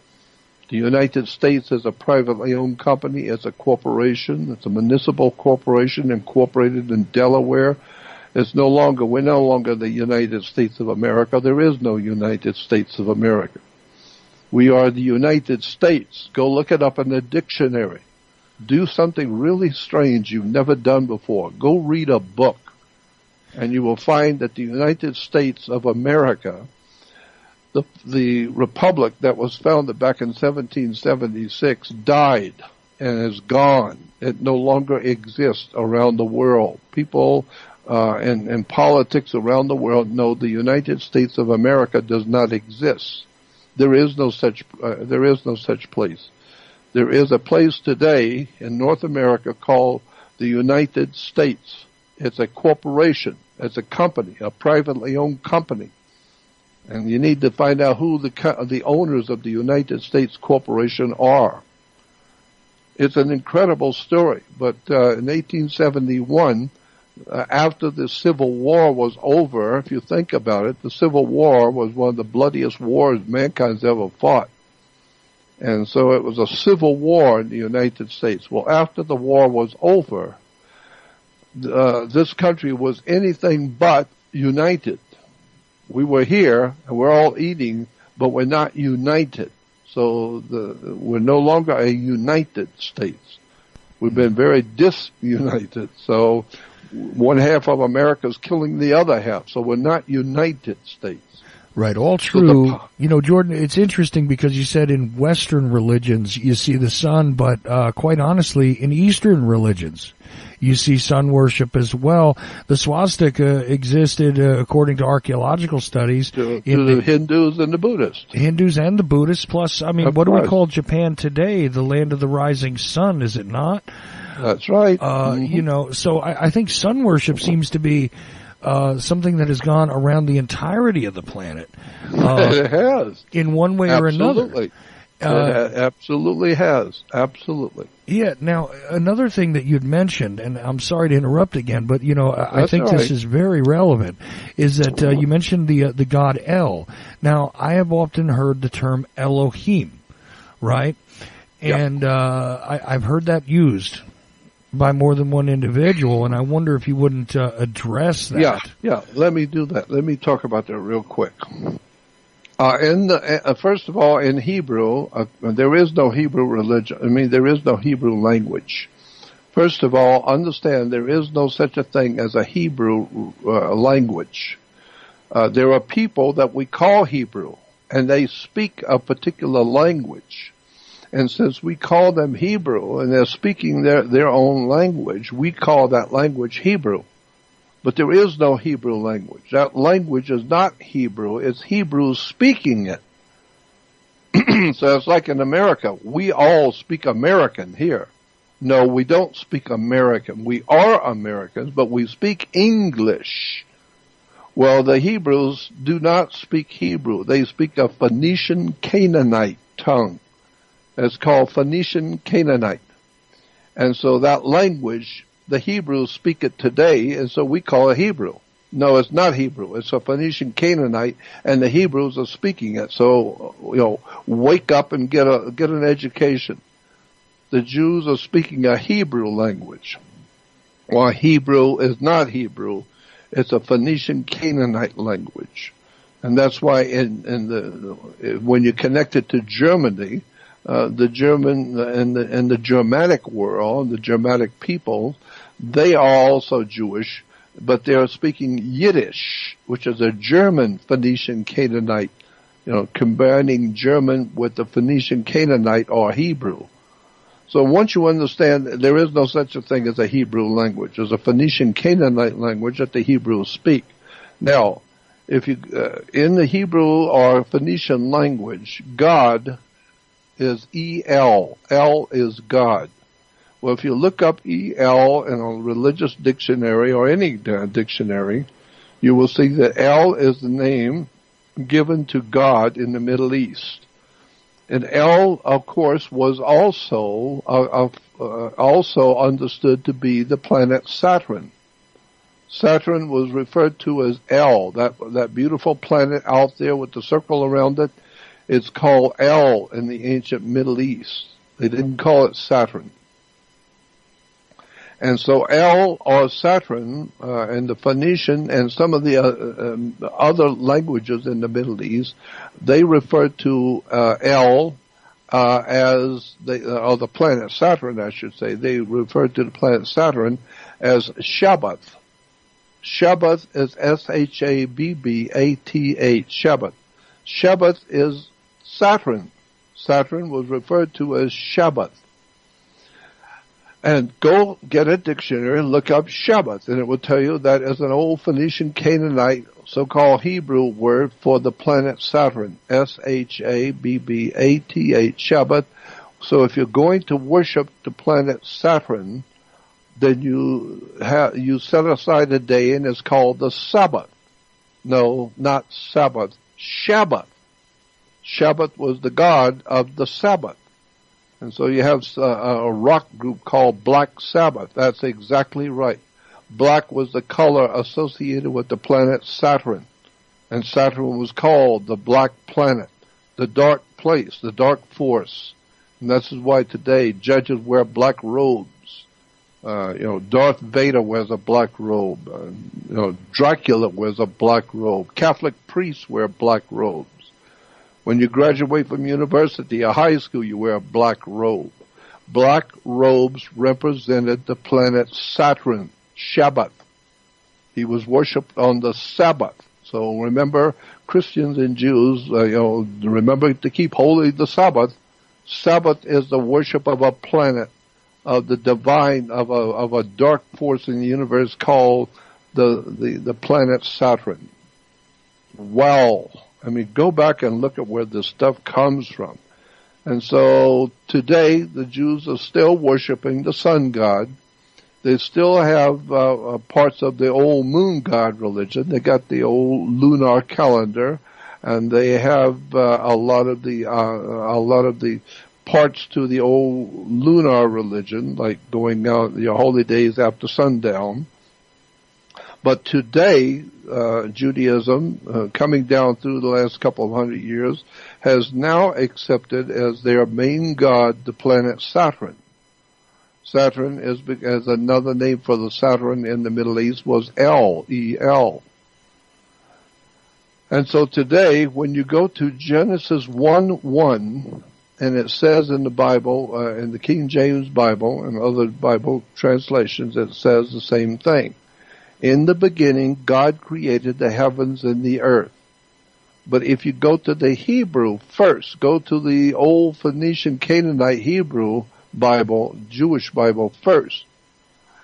The United States is a privately owned company, is a corporation. It's a municipal corporation incorporated in Delaware. We're no longer the United States of America. There is no United States of America. We are the United States. Go look it up in the dictionary. Do something really strange you've never done before. Go read a book, and you will find that the United States of America, the republic that was founded back in 1776, died and is gone. It no longer exists around the world. People and politics around the world know the United States of America does not exist. There is no such place. There is a place today in North America called the United States. It's a corporation. It's a company, a privately owned company. And you need to find out who the owners of the United States Corporation are. It's an incredible story. But in 1871, after the Civil War was over, if you think about it, the Civil War was one of the bloodiest wars mankind's ever fought. And so it was a civil war in the United States. Well, after the war was over, this country was anything but united. We were here, and we're all eating, but we're not united. So we're no longer a United States. We've been very disunited. So one half of America is killing the other half. So we're not United States. Right, all true. You know, Jordan, it's interesting because you said in Western religions you see the sun, but quite honestly, in Eastern religions you see sun worship as well. The swastika existed, according to archaeological studies, to the Hindus and the Buddhists. Hindus and the Buddhists, plus, I mean, of what course. do we call Japan today? The land of the rising sun, is it not? That's right. You know, so I think sun worship seems to be something that has gone around the entirety of the planet. It has. In one way or another. It absolutely has. Absolutely. Yeah. Now, another thing that you'd mentioned, and I'm sorry to interrupt again, but, you know, I think this is very relevant, is that you mentioned the god El. Now, I have often heard the term Elohim, right? And I've heard that used by more than one individual, and I wonder if you wouldn't address that. Yeah. Let me do that. Let me talk about that real quick. First of all, in Hebrew, there is no Hebrew religion. I mean, there is no Hebrew language. First of all, understand there is no such a thing as a Hebrew language. There are people that we call Hebrew, and they speak a particular language. And since we call them Hebrew, and they're speaking their own language, we call that language Hebrew. But there is no Hebrew language. That language is not Hebrew. It's Hebrews speaking it. So it's like in America. We all speak American here. No, we don't speak American. We are Americans, but we speak English. Well, the Hebrews do not speak Hebrew. They speak a Phoenician Canaanite tongue. It's called Phoenician Canaanite. And so that language, the Hebrews speak it today, and so we call it Hebrew. No, it's not Hebrew. It's a Phoenician Canaanite, and the Hebrews are speaking it. So, you know, wake up and get an education. The Jews are speaking a Hebrew language. Well, Hebrew is not Hebrew. It's a Phoenician Canaanite language. And that's why when you connect it to Germany, the German and the Germanic world, the Germanic people, they are also Jewish, but they are speaking Yiddish, which is a German Phoenician Canaanite, you know, combining German with the Phoenician Canaanite or Hebrew. So once you understand, there is no such a thing as a Hebrew language. There's a Phoenician Canaanite language that the Hebrews speak. Now, if you in the Hebrew or Phoenician language, God is El. El is God. Well, if you look up El in a religious dictionary or any dictionary, you will see that El is the name given to God in the Middle East. And El, of course, was also understood to be the planet Saturn. Saturn was referred to as El, that beautiful planet out there with the circle around it. It's called El in the ancient Middle East. They didn't call it Saturn. And so El or Saturn and the Phoenician and some of the other languages in the Middle East, they refer to El as the planet Saturn, I should say. They refer to the planet Saturn as Shabbath. Shabbath is Shabbath. Shabbath. Shabbath is Saturn. Saturn was referred to as Shabbath. And go get a dictionary and look up Shabbat, and it will tell you that is an old Phoenician Canaanite, so-called Hebrew word for the planet Saturn, Shabbath, Shabbat. So if you're going to worship the planet Saturn, then you set aside a day, and it's called the Sabbath. No, not Sabbath, Shabbat. Shabbat was the god of the Sabbath. And so you have a rock group called Black Sabbath. That's exactly right. Black was the color associated with the planet Saturn. And Saturn was called the Black Planet, the dark place, the dark force. And this is why today judges wear black robes. Darth Vader wears a black robe. Dracula wears a black robe. Catholic priests wear black robes. When you graduate from university or high school, you wear a black robe. Black robes represented the planet Saturn, Shabbat. He was worshipped on the Sabbath. So remember, Christians and Jews, remember to keep holy the Sabbath. Sabbath is the worship of a planet, of the divine, of a dark force in the universe called the planet Saturn. Wow. I mean, go back and look at where this stuff comes from. And so today, the Jews are still worshiping the sun god. They still have parts of the old moon god religion. They got the old lunar calendar, and they have a lot of the parts to the old lunar religion, like going out your holy days after sundown. But today, Judaism, coming down through the last couple of hundred years, has now accepted as their main god the planet Saturn. Saturn is as another name for the Saturn in the Middle East was El, E-L. And so today, when you go to Genesis 1:1, and it says in the Bible, in the King James Bible and other Bible translations, it says the same thing. In the beginning, God created the heavens and the earth. But if you go to the Hebrew first, go to the old Phoenician Canaanite Hebrew Bible, Jewish Bible first,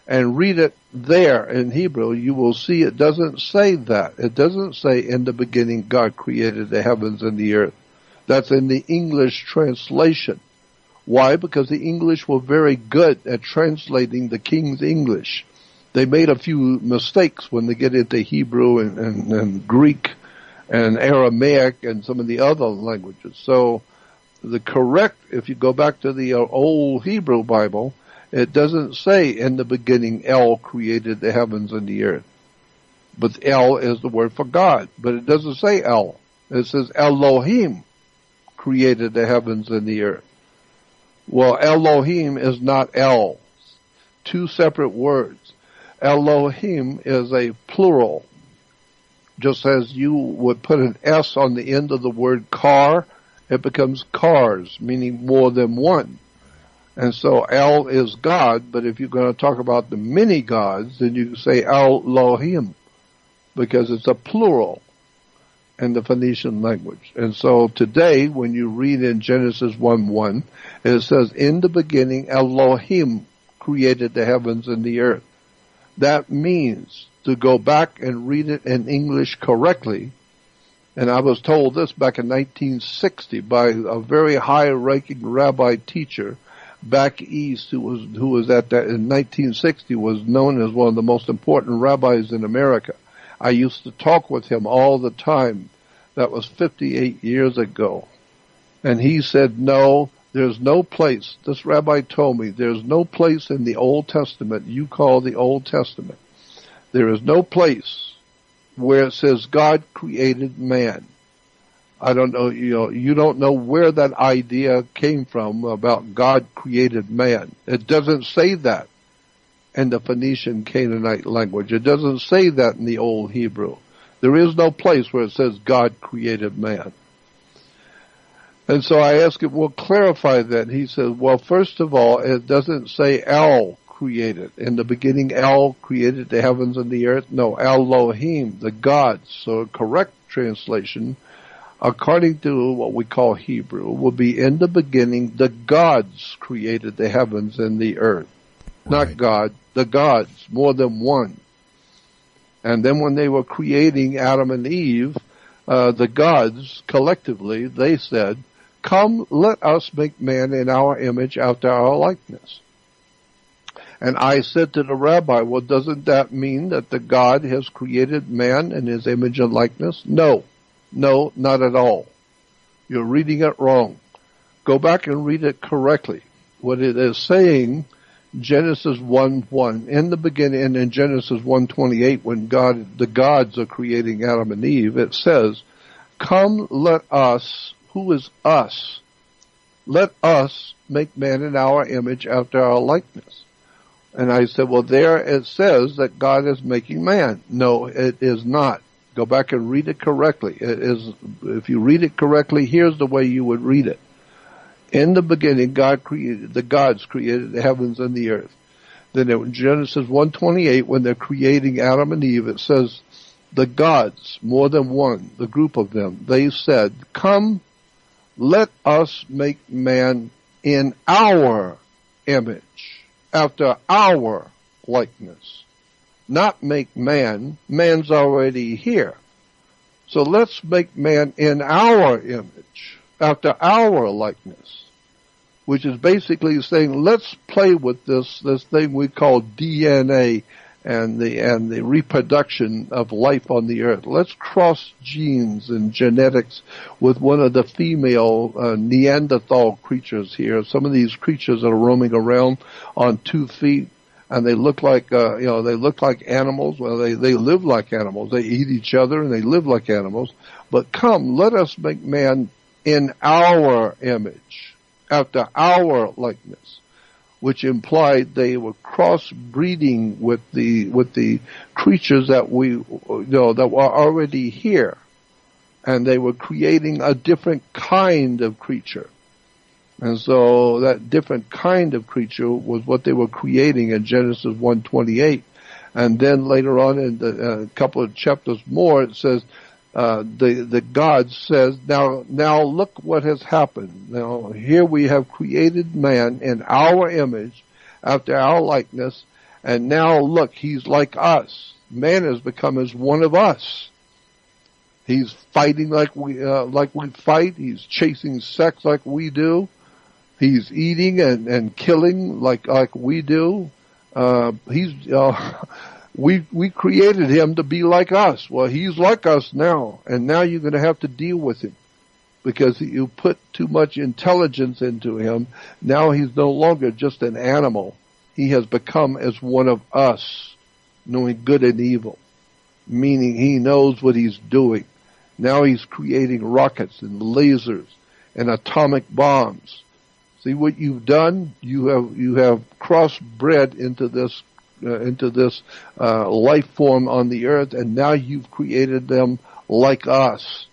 and read it there in Hebrew, you will see it doesn't say that. It doesn't say in the beginning God created the heavens and the earth. That's in the English translation. Why? Because the English were very good at translating the King's English. They made a few mistakes when they get into Hebrew and Greek and Aramaic and some of the other languages. So the correct, if you go back to the old Hebrew Bible, it doesn't say in the beginning El created the heavens and the earth. But El is the word for God. But it doesn't say El. It says Elohim created the heavens and the earth. Well, Elohim is not El. Two separate words. Elohim is a plural. Just as you would put an S on the end of the word car, it becomes cars, meaning more than one. And so El is God, but if you're going to talk about the many gods, then you say Elohim, because it's a plural in the Phoenician language. And so today, when you read in Genesis 1:1, it says, in the beginning Elohim created the heavens and the earth. That means to go back and read it in English correctly. And I was told this back in 1960 by a very high-ranking rabbi teacher back east who was at that in 1960 was known as one of the most important rabbis in America. I used to talk with him all the time. That was 58 years ago. And he said, no, there's no place, this rabbi told me, there's no place in the Old Testament you call the Old Testament. There is no place where it says God created man. I don't know, you don't know where that idea came from about God created man. It doesn't say that in the Phoenician Canaanite language. It doesn't say that in the Old Hebrew. There is no place where it says God created man. And so I asked him, well, clarify that. He said, well, first of all, it doesn't say El created. In the beginning, El created the heavens and the earth. No, Elohim, the gods. So a correct translation, according to what we call Hebrew, will be in the beginning, the gods created the heavens and the earth. not God, the gods, more than one. And then when they were creating Adam and Eve, the gods, collectively, they said, "Come, let us make man in our image after our likeness." And I said to the rabbi, well, doesn't that mean that the God has created man in his image and likeness? No, not at all. You're reading it wrong. Go back and read it correctly. What it is saying, Genesis 1:1, in the beginning, and in Genesis 1:28, when the gods are creating Adam and Eve, it says, "Come, let us," who is us? "Let us make man in our image after our likeness." And I said, well, there it says that God is making man. No, it is not. Go back and read it correctly. It is, if you read it correctly, here's the way you would read it. In the beginning, the gods created the heavens and the earth. Then in Genesis 1:28, when they're creating Adam and Eve, it says, the gods, more than one, the group of them, they said, "Come, let us make man in our image, after our likeness." Not make man. Man's already here. So let's make man in our image, after our likeness, which is basically saying, let's play with this thing we call DNA and the reproduction of life on the earth. Let's cross genes and genetics with one of the female Neanderthal creatures here. Some of these creatures are roaming around on 2 feet, and they look like they look like animals. Well, they live like animals. They eat each other and they live like animals. But come, let us make man in our image, after our likeness, which implied they were crossbreeding with the creatures that that were already here, and they were creating a different kind of creature. And so that different kind of creature was what they were creating in Genesis 1:28. And then later on in a couple of chapters more, it says, the God says, now look what has happened. Now here we have created man in our image, after our likeness, and now look, he's like us. Man has become as one of us. He's fighting like we fight. He's chasing sex like we do. He's eating and killing like we do. We created him to be like us. Well, he's like us now, and now you're going to have to deal with him because you put too much intelligence into him. Now he's no longer just an animal. He has become as one of us, knowing good and evil, meaning he knows what he's doing. Now he's creating rockets and lasers and atomic bombs. See what you've done? You have crossbred into this life form on the earth, and now you've created them like us.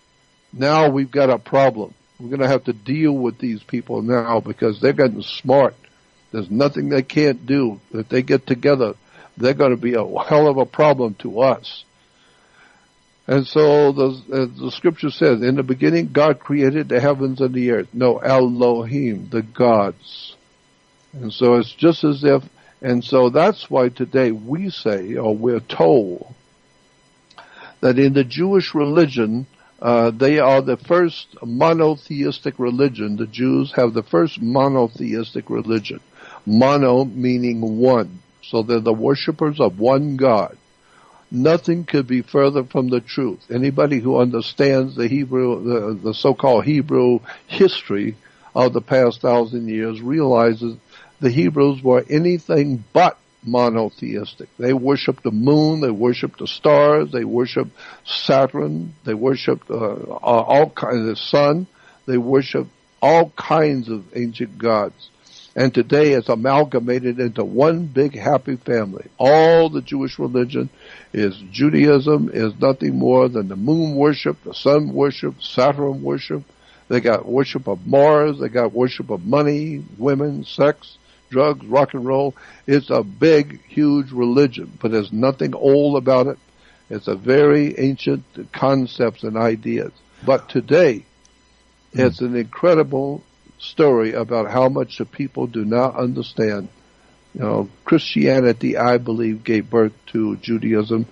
Now we've got a problem. We're going to have to deal with these people now because they're getting smart. There's nothing they can't do. If they get together, they're going to be a hell of a problem to us. And so the scripture says, in the beginning, God created the heavens and the earth. No, Elohim, the gods. And so it's just as if, and so that's why today we say, or we're told, that in the Jewish religion, they are the first monotheistic religion. The Jews have the first monotheistic religion. Mono meaning one. So they're the worshipers of one God. Nothing could be further from the truth. Anybody who understands the Hebrew, the so-called Hebrew history of the past 1,000 years realizes the Hebrews were anything but monotheistic. They worshipped the moon, they worshipped the stars, they worshipped Saturn, they worshipped all kinds of the sun, they worshipped all kinds of ancient gods. And today it's amalgamated into one big happy family. All the Jewish religion is Judaism, is nothing more than the moon worship, the sun worship, Saturn worship. They got worship of Mars, they got worship of money, women, sex, drugs, rock and roll. It's a big, huge religion, but there's nothing old about it. It's a very ancient concepts and ideas. But today, it's an incredible story about how much the people do not understand Christianity, I believe, gave birth to Judaism,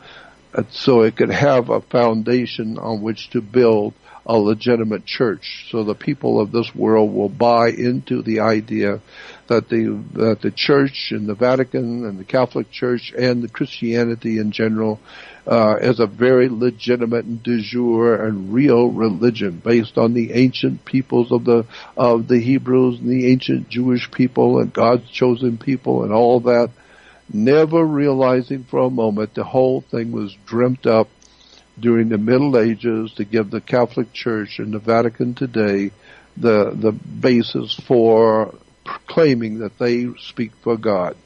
so it could have a foundation on which to build a legitimate church. So the people of this world will buy into the idea that the church and the Vatican and the Catholic Church and the Christianity in general is a very legitimate and de jure and real religion based on the ancient peoples of the Hebrews and the ancient Jewish people and God's chosen people and all that, never realizing for a moment the whole thing was dreamt up during the Middle Ages to give the Catholic Church and the Vatican today the basis for claiming that they speak for God.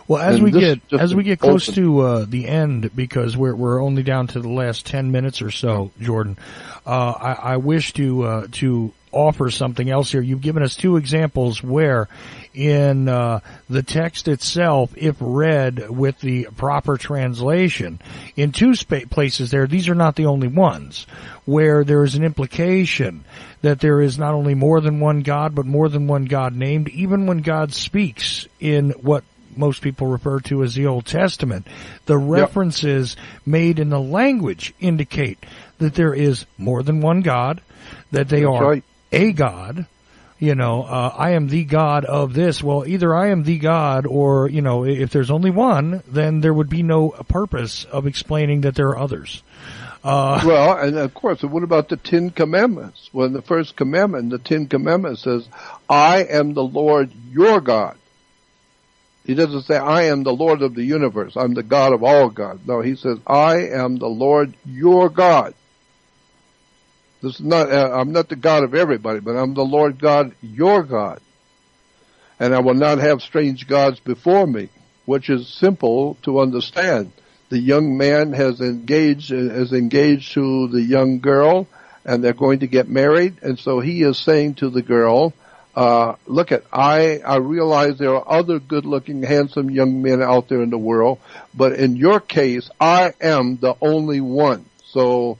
Well, as we get close to the end, because we're only down to the last 10 minutes or so, Jordan, I wish to offer something else here. You've given us two examples where in the text itself, if read with the proper translation, in two places there, these are not the only ones, where there is an implication that there is not only more than one God, but more than one God named, even when God speaks in what most people refer to as the Old Testament. The references made in the language indicate that there is more than one God, that they are a God. I am the God of this. Well, either I am the God or, if there's only one, then there would be no purpose of explaining that there are others. Well, and of course, what about the Ten Commandments? Well, in the first commandment, the Ten Commandments says, I am the Lord your God. He doesn't say, I am the Lord of the universe. I'm the God of all gods. No, he says, I am the Lord your God. This is not, I'm not the God of everybody, but I'm the Lord God, your God. And I will not have strange gods before me, which is simple to understand. The young man is engaged to the young girl, and they're going to get married. And so he is saying to the girl, look I realize there are other good-looking, handsome young men out there in the world, but in your case, I am the only one. So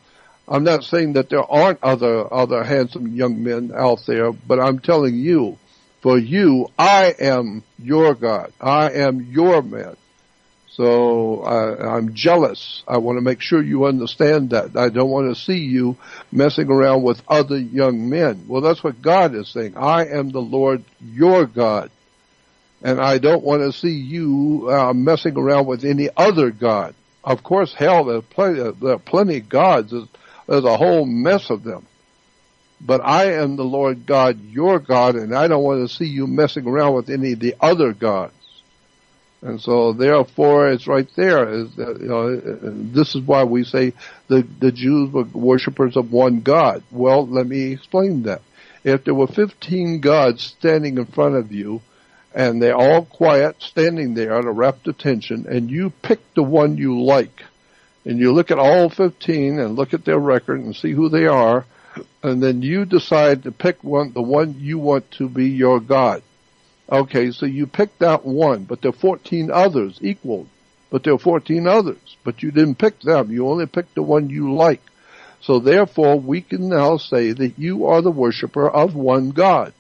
I'm not saying that there aren't other handsome young men out there, but I'm telling you, for you, I am your God. I am your man. So I'm jealous. I want to make sure you understand that. I don't want to see you messing around with other young men. Well, that's what God is saying. I am the Lord your God. And I don't want to see you messing around with any other God. Of course, hell, there are plenty of gods. There's a whole mess of them. But I am the Lord God, your God, and I don't want to see you messing around with any of the other gods. And so, therefore, it's right there. This is why we say the Jews were worshippers of one God. Well, let me explain that. If there were 15 gods standing in front of you, and they're all quiet, standing there at a rapt attention, and you pick the one you like, and you look at all 15 and look at their record and see who they are, and then you decide to pick the one you want to be your God. Okay, so you picked that one, but there are 14 others equal. But there are 14 others, but you didn't pick them. You only picked the one you like. So therefore, we can now say that you are the worshiper of one God.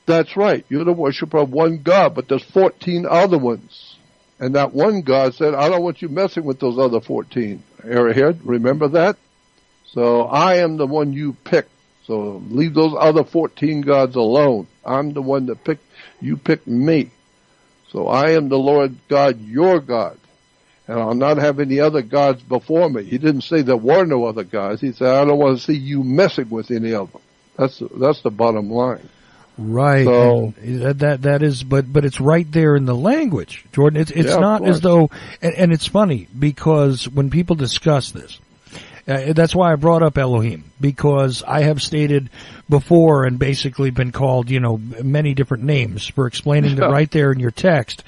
That's right. You're the worshiper of one God, but there's 14 other ones. And that one God said, I don't want you messing with those other 14. Airhead, remember that? So I am the one you picked. So leave those other 14 gods alone. I'm the one that picked, you picked me. So I am the Lord God, your God. And I'll not have any other gods before me. He didn't say there were no other gods. He said, I don't want to see you messing with any of them. That's the bottom line. Right. So that is, but it's right there in the language, Jordan. It's not as though, and it's funny because when people discuss this, that's why I brought up Elohim, because I have stated before and basically been called, many different names for explaining that right there in your text.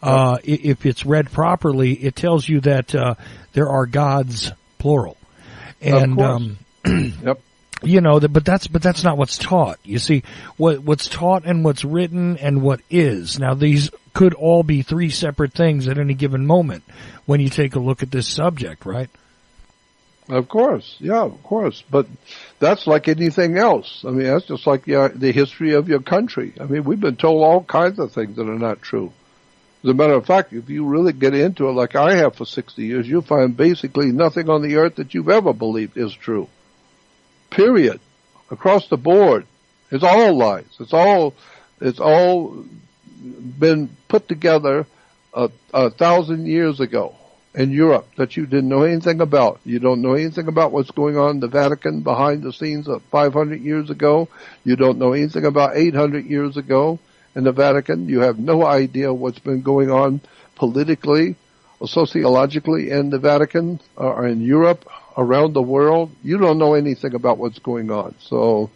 If it's read properly, it tells you that there are gods, plural. And yep. But that's not what's taught. You see, what's taught and what's written and what is. Now, these could all be three separate things at any given moment when you take a look at this subject, right? Of course, yeah, of course. But that's like anything else. I mean, that's just like the history of your country. I mean, we've been told all kinds of things that are not true. As a matter of fact, if you really get into it like I have for 60 years, you'll find basically nothing on the earth that you've ever believed is true. Period. Across the board. It's all lies. It's all been put together 1,000 years ago in Europe that you didn't know anything about. You don't know anything about what's going on in the Vatican behind the scenes of 500 years ago. You don't know anything about 800 years ago in the Vatican. You have no idea what's been going on politically or sociologically in the Vatican or in Europe, around the world. You don't know anything about what's going on. So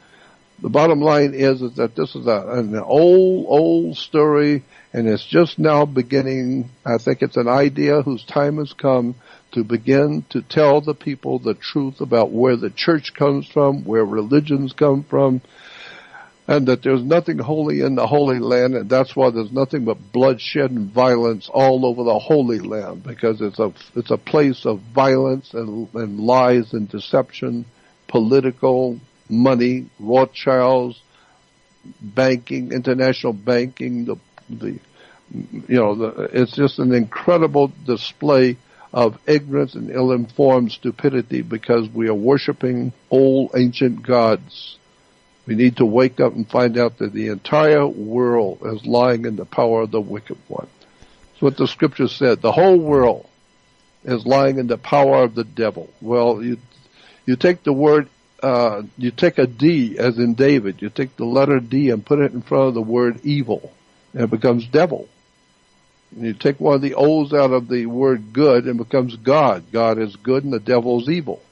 the bottom line is that this is an old story, and it's just now beginning. I think it's an idea whose time has come to begin to tell the people the truth about where the church comes from, where religions come from, and that there's nothing holy in the Holy Land, and that's why there's nothing but bloodshed and violence all over the Holy Land, because it's a place of violence and lies and deception, political, money, Rothschilds, banking, international banking, it's just an incredible display of ignorance and ill-informed stupidity because we are worshiping old ancient gods. We need to wake up and find out that the entire world is lying in the power of the wicked one. That's what the scripture said. The whole world is lying in the power of the devil. Well, you take the word, you take a D as in David. You take the letter D and put it in front of the word evil, and it becomes devil. And you take one of the O's out of the word good and it becomes God. God is good and the devil is evil.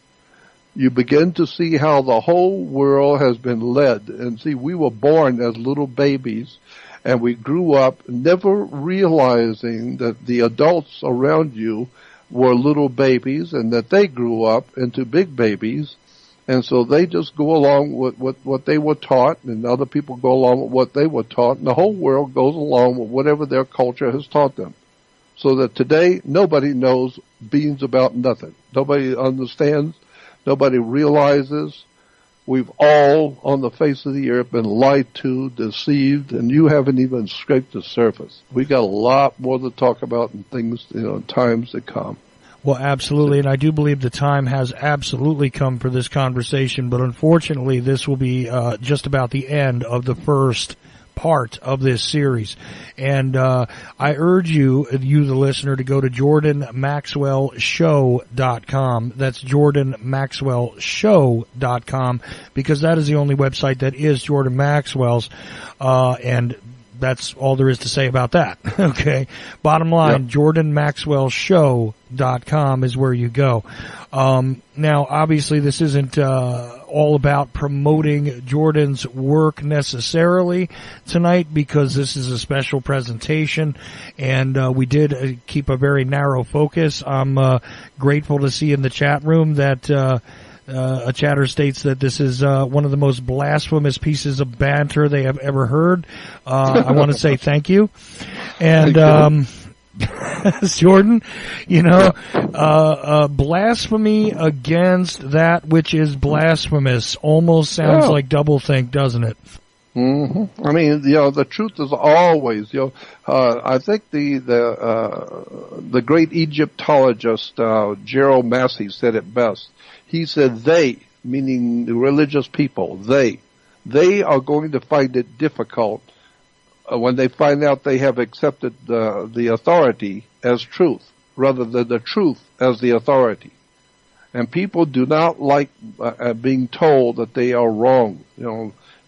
You begin to see how the whole world has been led. And see, we were born as little babies, and we grew up never realizing that the adults around you were little babies and that they grew up into big babies. And so they just go along with what they were taught, and other people go along with what they were taught, and the whole world goes along with whatever their culture has taught them. So that today, nobody knows beans about nothing. Nobody understands. Nobody realizes. We've all, on the face of the earth, been lied to, deceived, and you haven't even scraped the surface. We got a lot more to talk about in things, times to come. Well, absolutely, and I do believe the time has absolutely come for this conversation, but unfortunately this will be just about the end of the first part of this series. And I urge you, the listener, to go to JordanMaxwellShow.com. That's JordanMaxwellShow.com, because that is the only website that is Jordan Maxwell's, and that's all there is to say about that. Okay. Bottom line, yep. JordanMaxwellShow.com is where you go. Now, obviously, this isn't all about promoting Jordan's work necessarily tonight, because this is a special presentation, and we did keep a very narrow focus. I'm grateful to see in the chat room that a chatter states that this is one of the most blasphemous pieces of banter they have ever heard. I want to say thank you. And Jordan, blasphemy against that which is blasphemous almost sounds like doublethink, doesn't it? Mm-hmm. I mean, the truth is always, I think the great Egyptologist Gerald Massey said it best. He said they, meaning the religious people, they are going to find it difficult when they find out they have accepted the authority as truth, rather than the truth as the authority. And people do not like being told that they are wrong.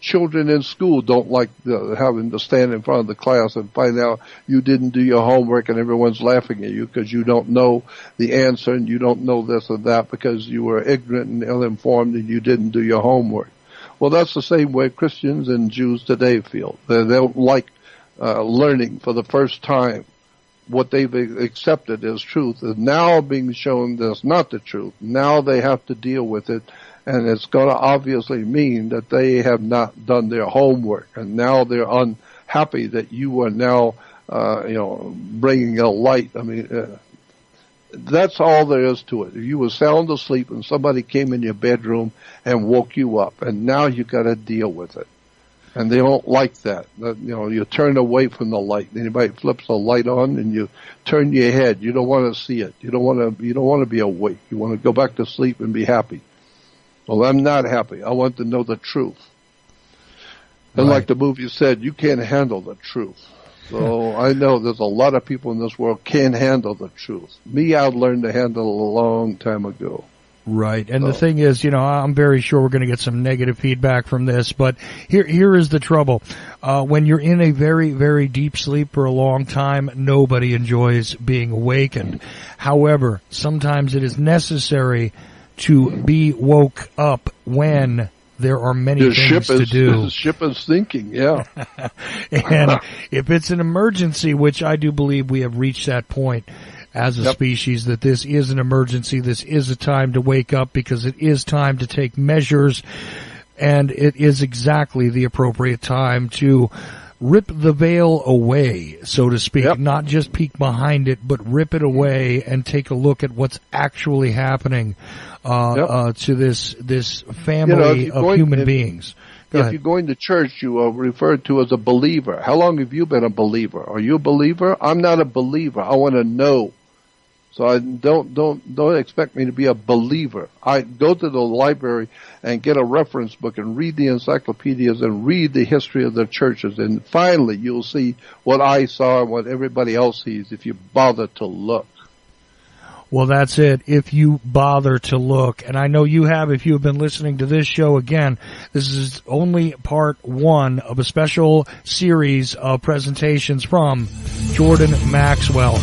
Children in school don't like having to stand in front of the class and find out you didn't do your homework and everyone's laughing at you because you don't know the answer and you don't know this or that because you were ignorant and ill-informed and you didn't do your homework. Well, that's the same way Christians and Jews today feel. They don't like learning for the first time what they've accepted as truth is now being shown that's not the truth. Now they have to deal with it. And it's going to obviously mean that they have not done their homework, and now they're unhappy that you are now, bringing a light. I mean, that's all there is to it. If you were sound asleep and somebody came in your bedroom and woke you up, and now you got to deal with it. And they don't like that. You turn away from the light. Anybody flips the light on and you turn your head. You don't want to see it. You don't want to be awake. You want to go back to sleep and be happy. Well, I'm not happy. I want to know the truth. And like the movie said, you can't handle the truth. So I know there's a lot of people in this world can't handle the truth. Me, I learned to handle it a long time ago. Right. And the thing is, I'm very sure we're going to get some negative feedback from this, but here is the trouble. When you're in a very, very deep sleep for a long time, nobody enjoys being awakened. However, sometimes it is necessary to be woke up when there are many things to do. The ship is sinking, yeah. And if it's an emergency, which I do believe we have reached that point as a species, that this is an emergency, this is a time to wake up because it is time to take measures, and it is exactly the appropriate time to rip the veil away, so to speak, not just peek behind it, but rip it away and take a look at what's actually happening to this family of human beings. If you're going to church, you are referred to as a believer. How long have you been a believer? Are you a believer? I'm not a believer. I want to know. So I don't expect me to be a believer. I go to the library and get a reference book and read the encyclopedias and read the history of the churches, and finally you'll see what I saw and what everybody else sees if you bother to look. Well, that's it. If you bother to look, and I know you have if you have been listening to this show again, this is only part one of a special series of presentations from Jordan Maxwell.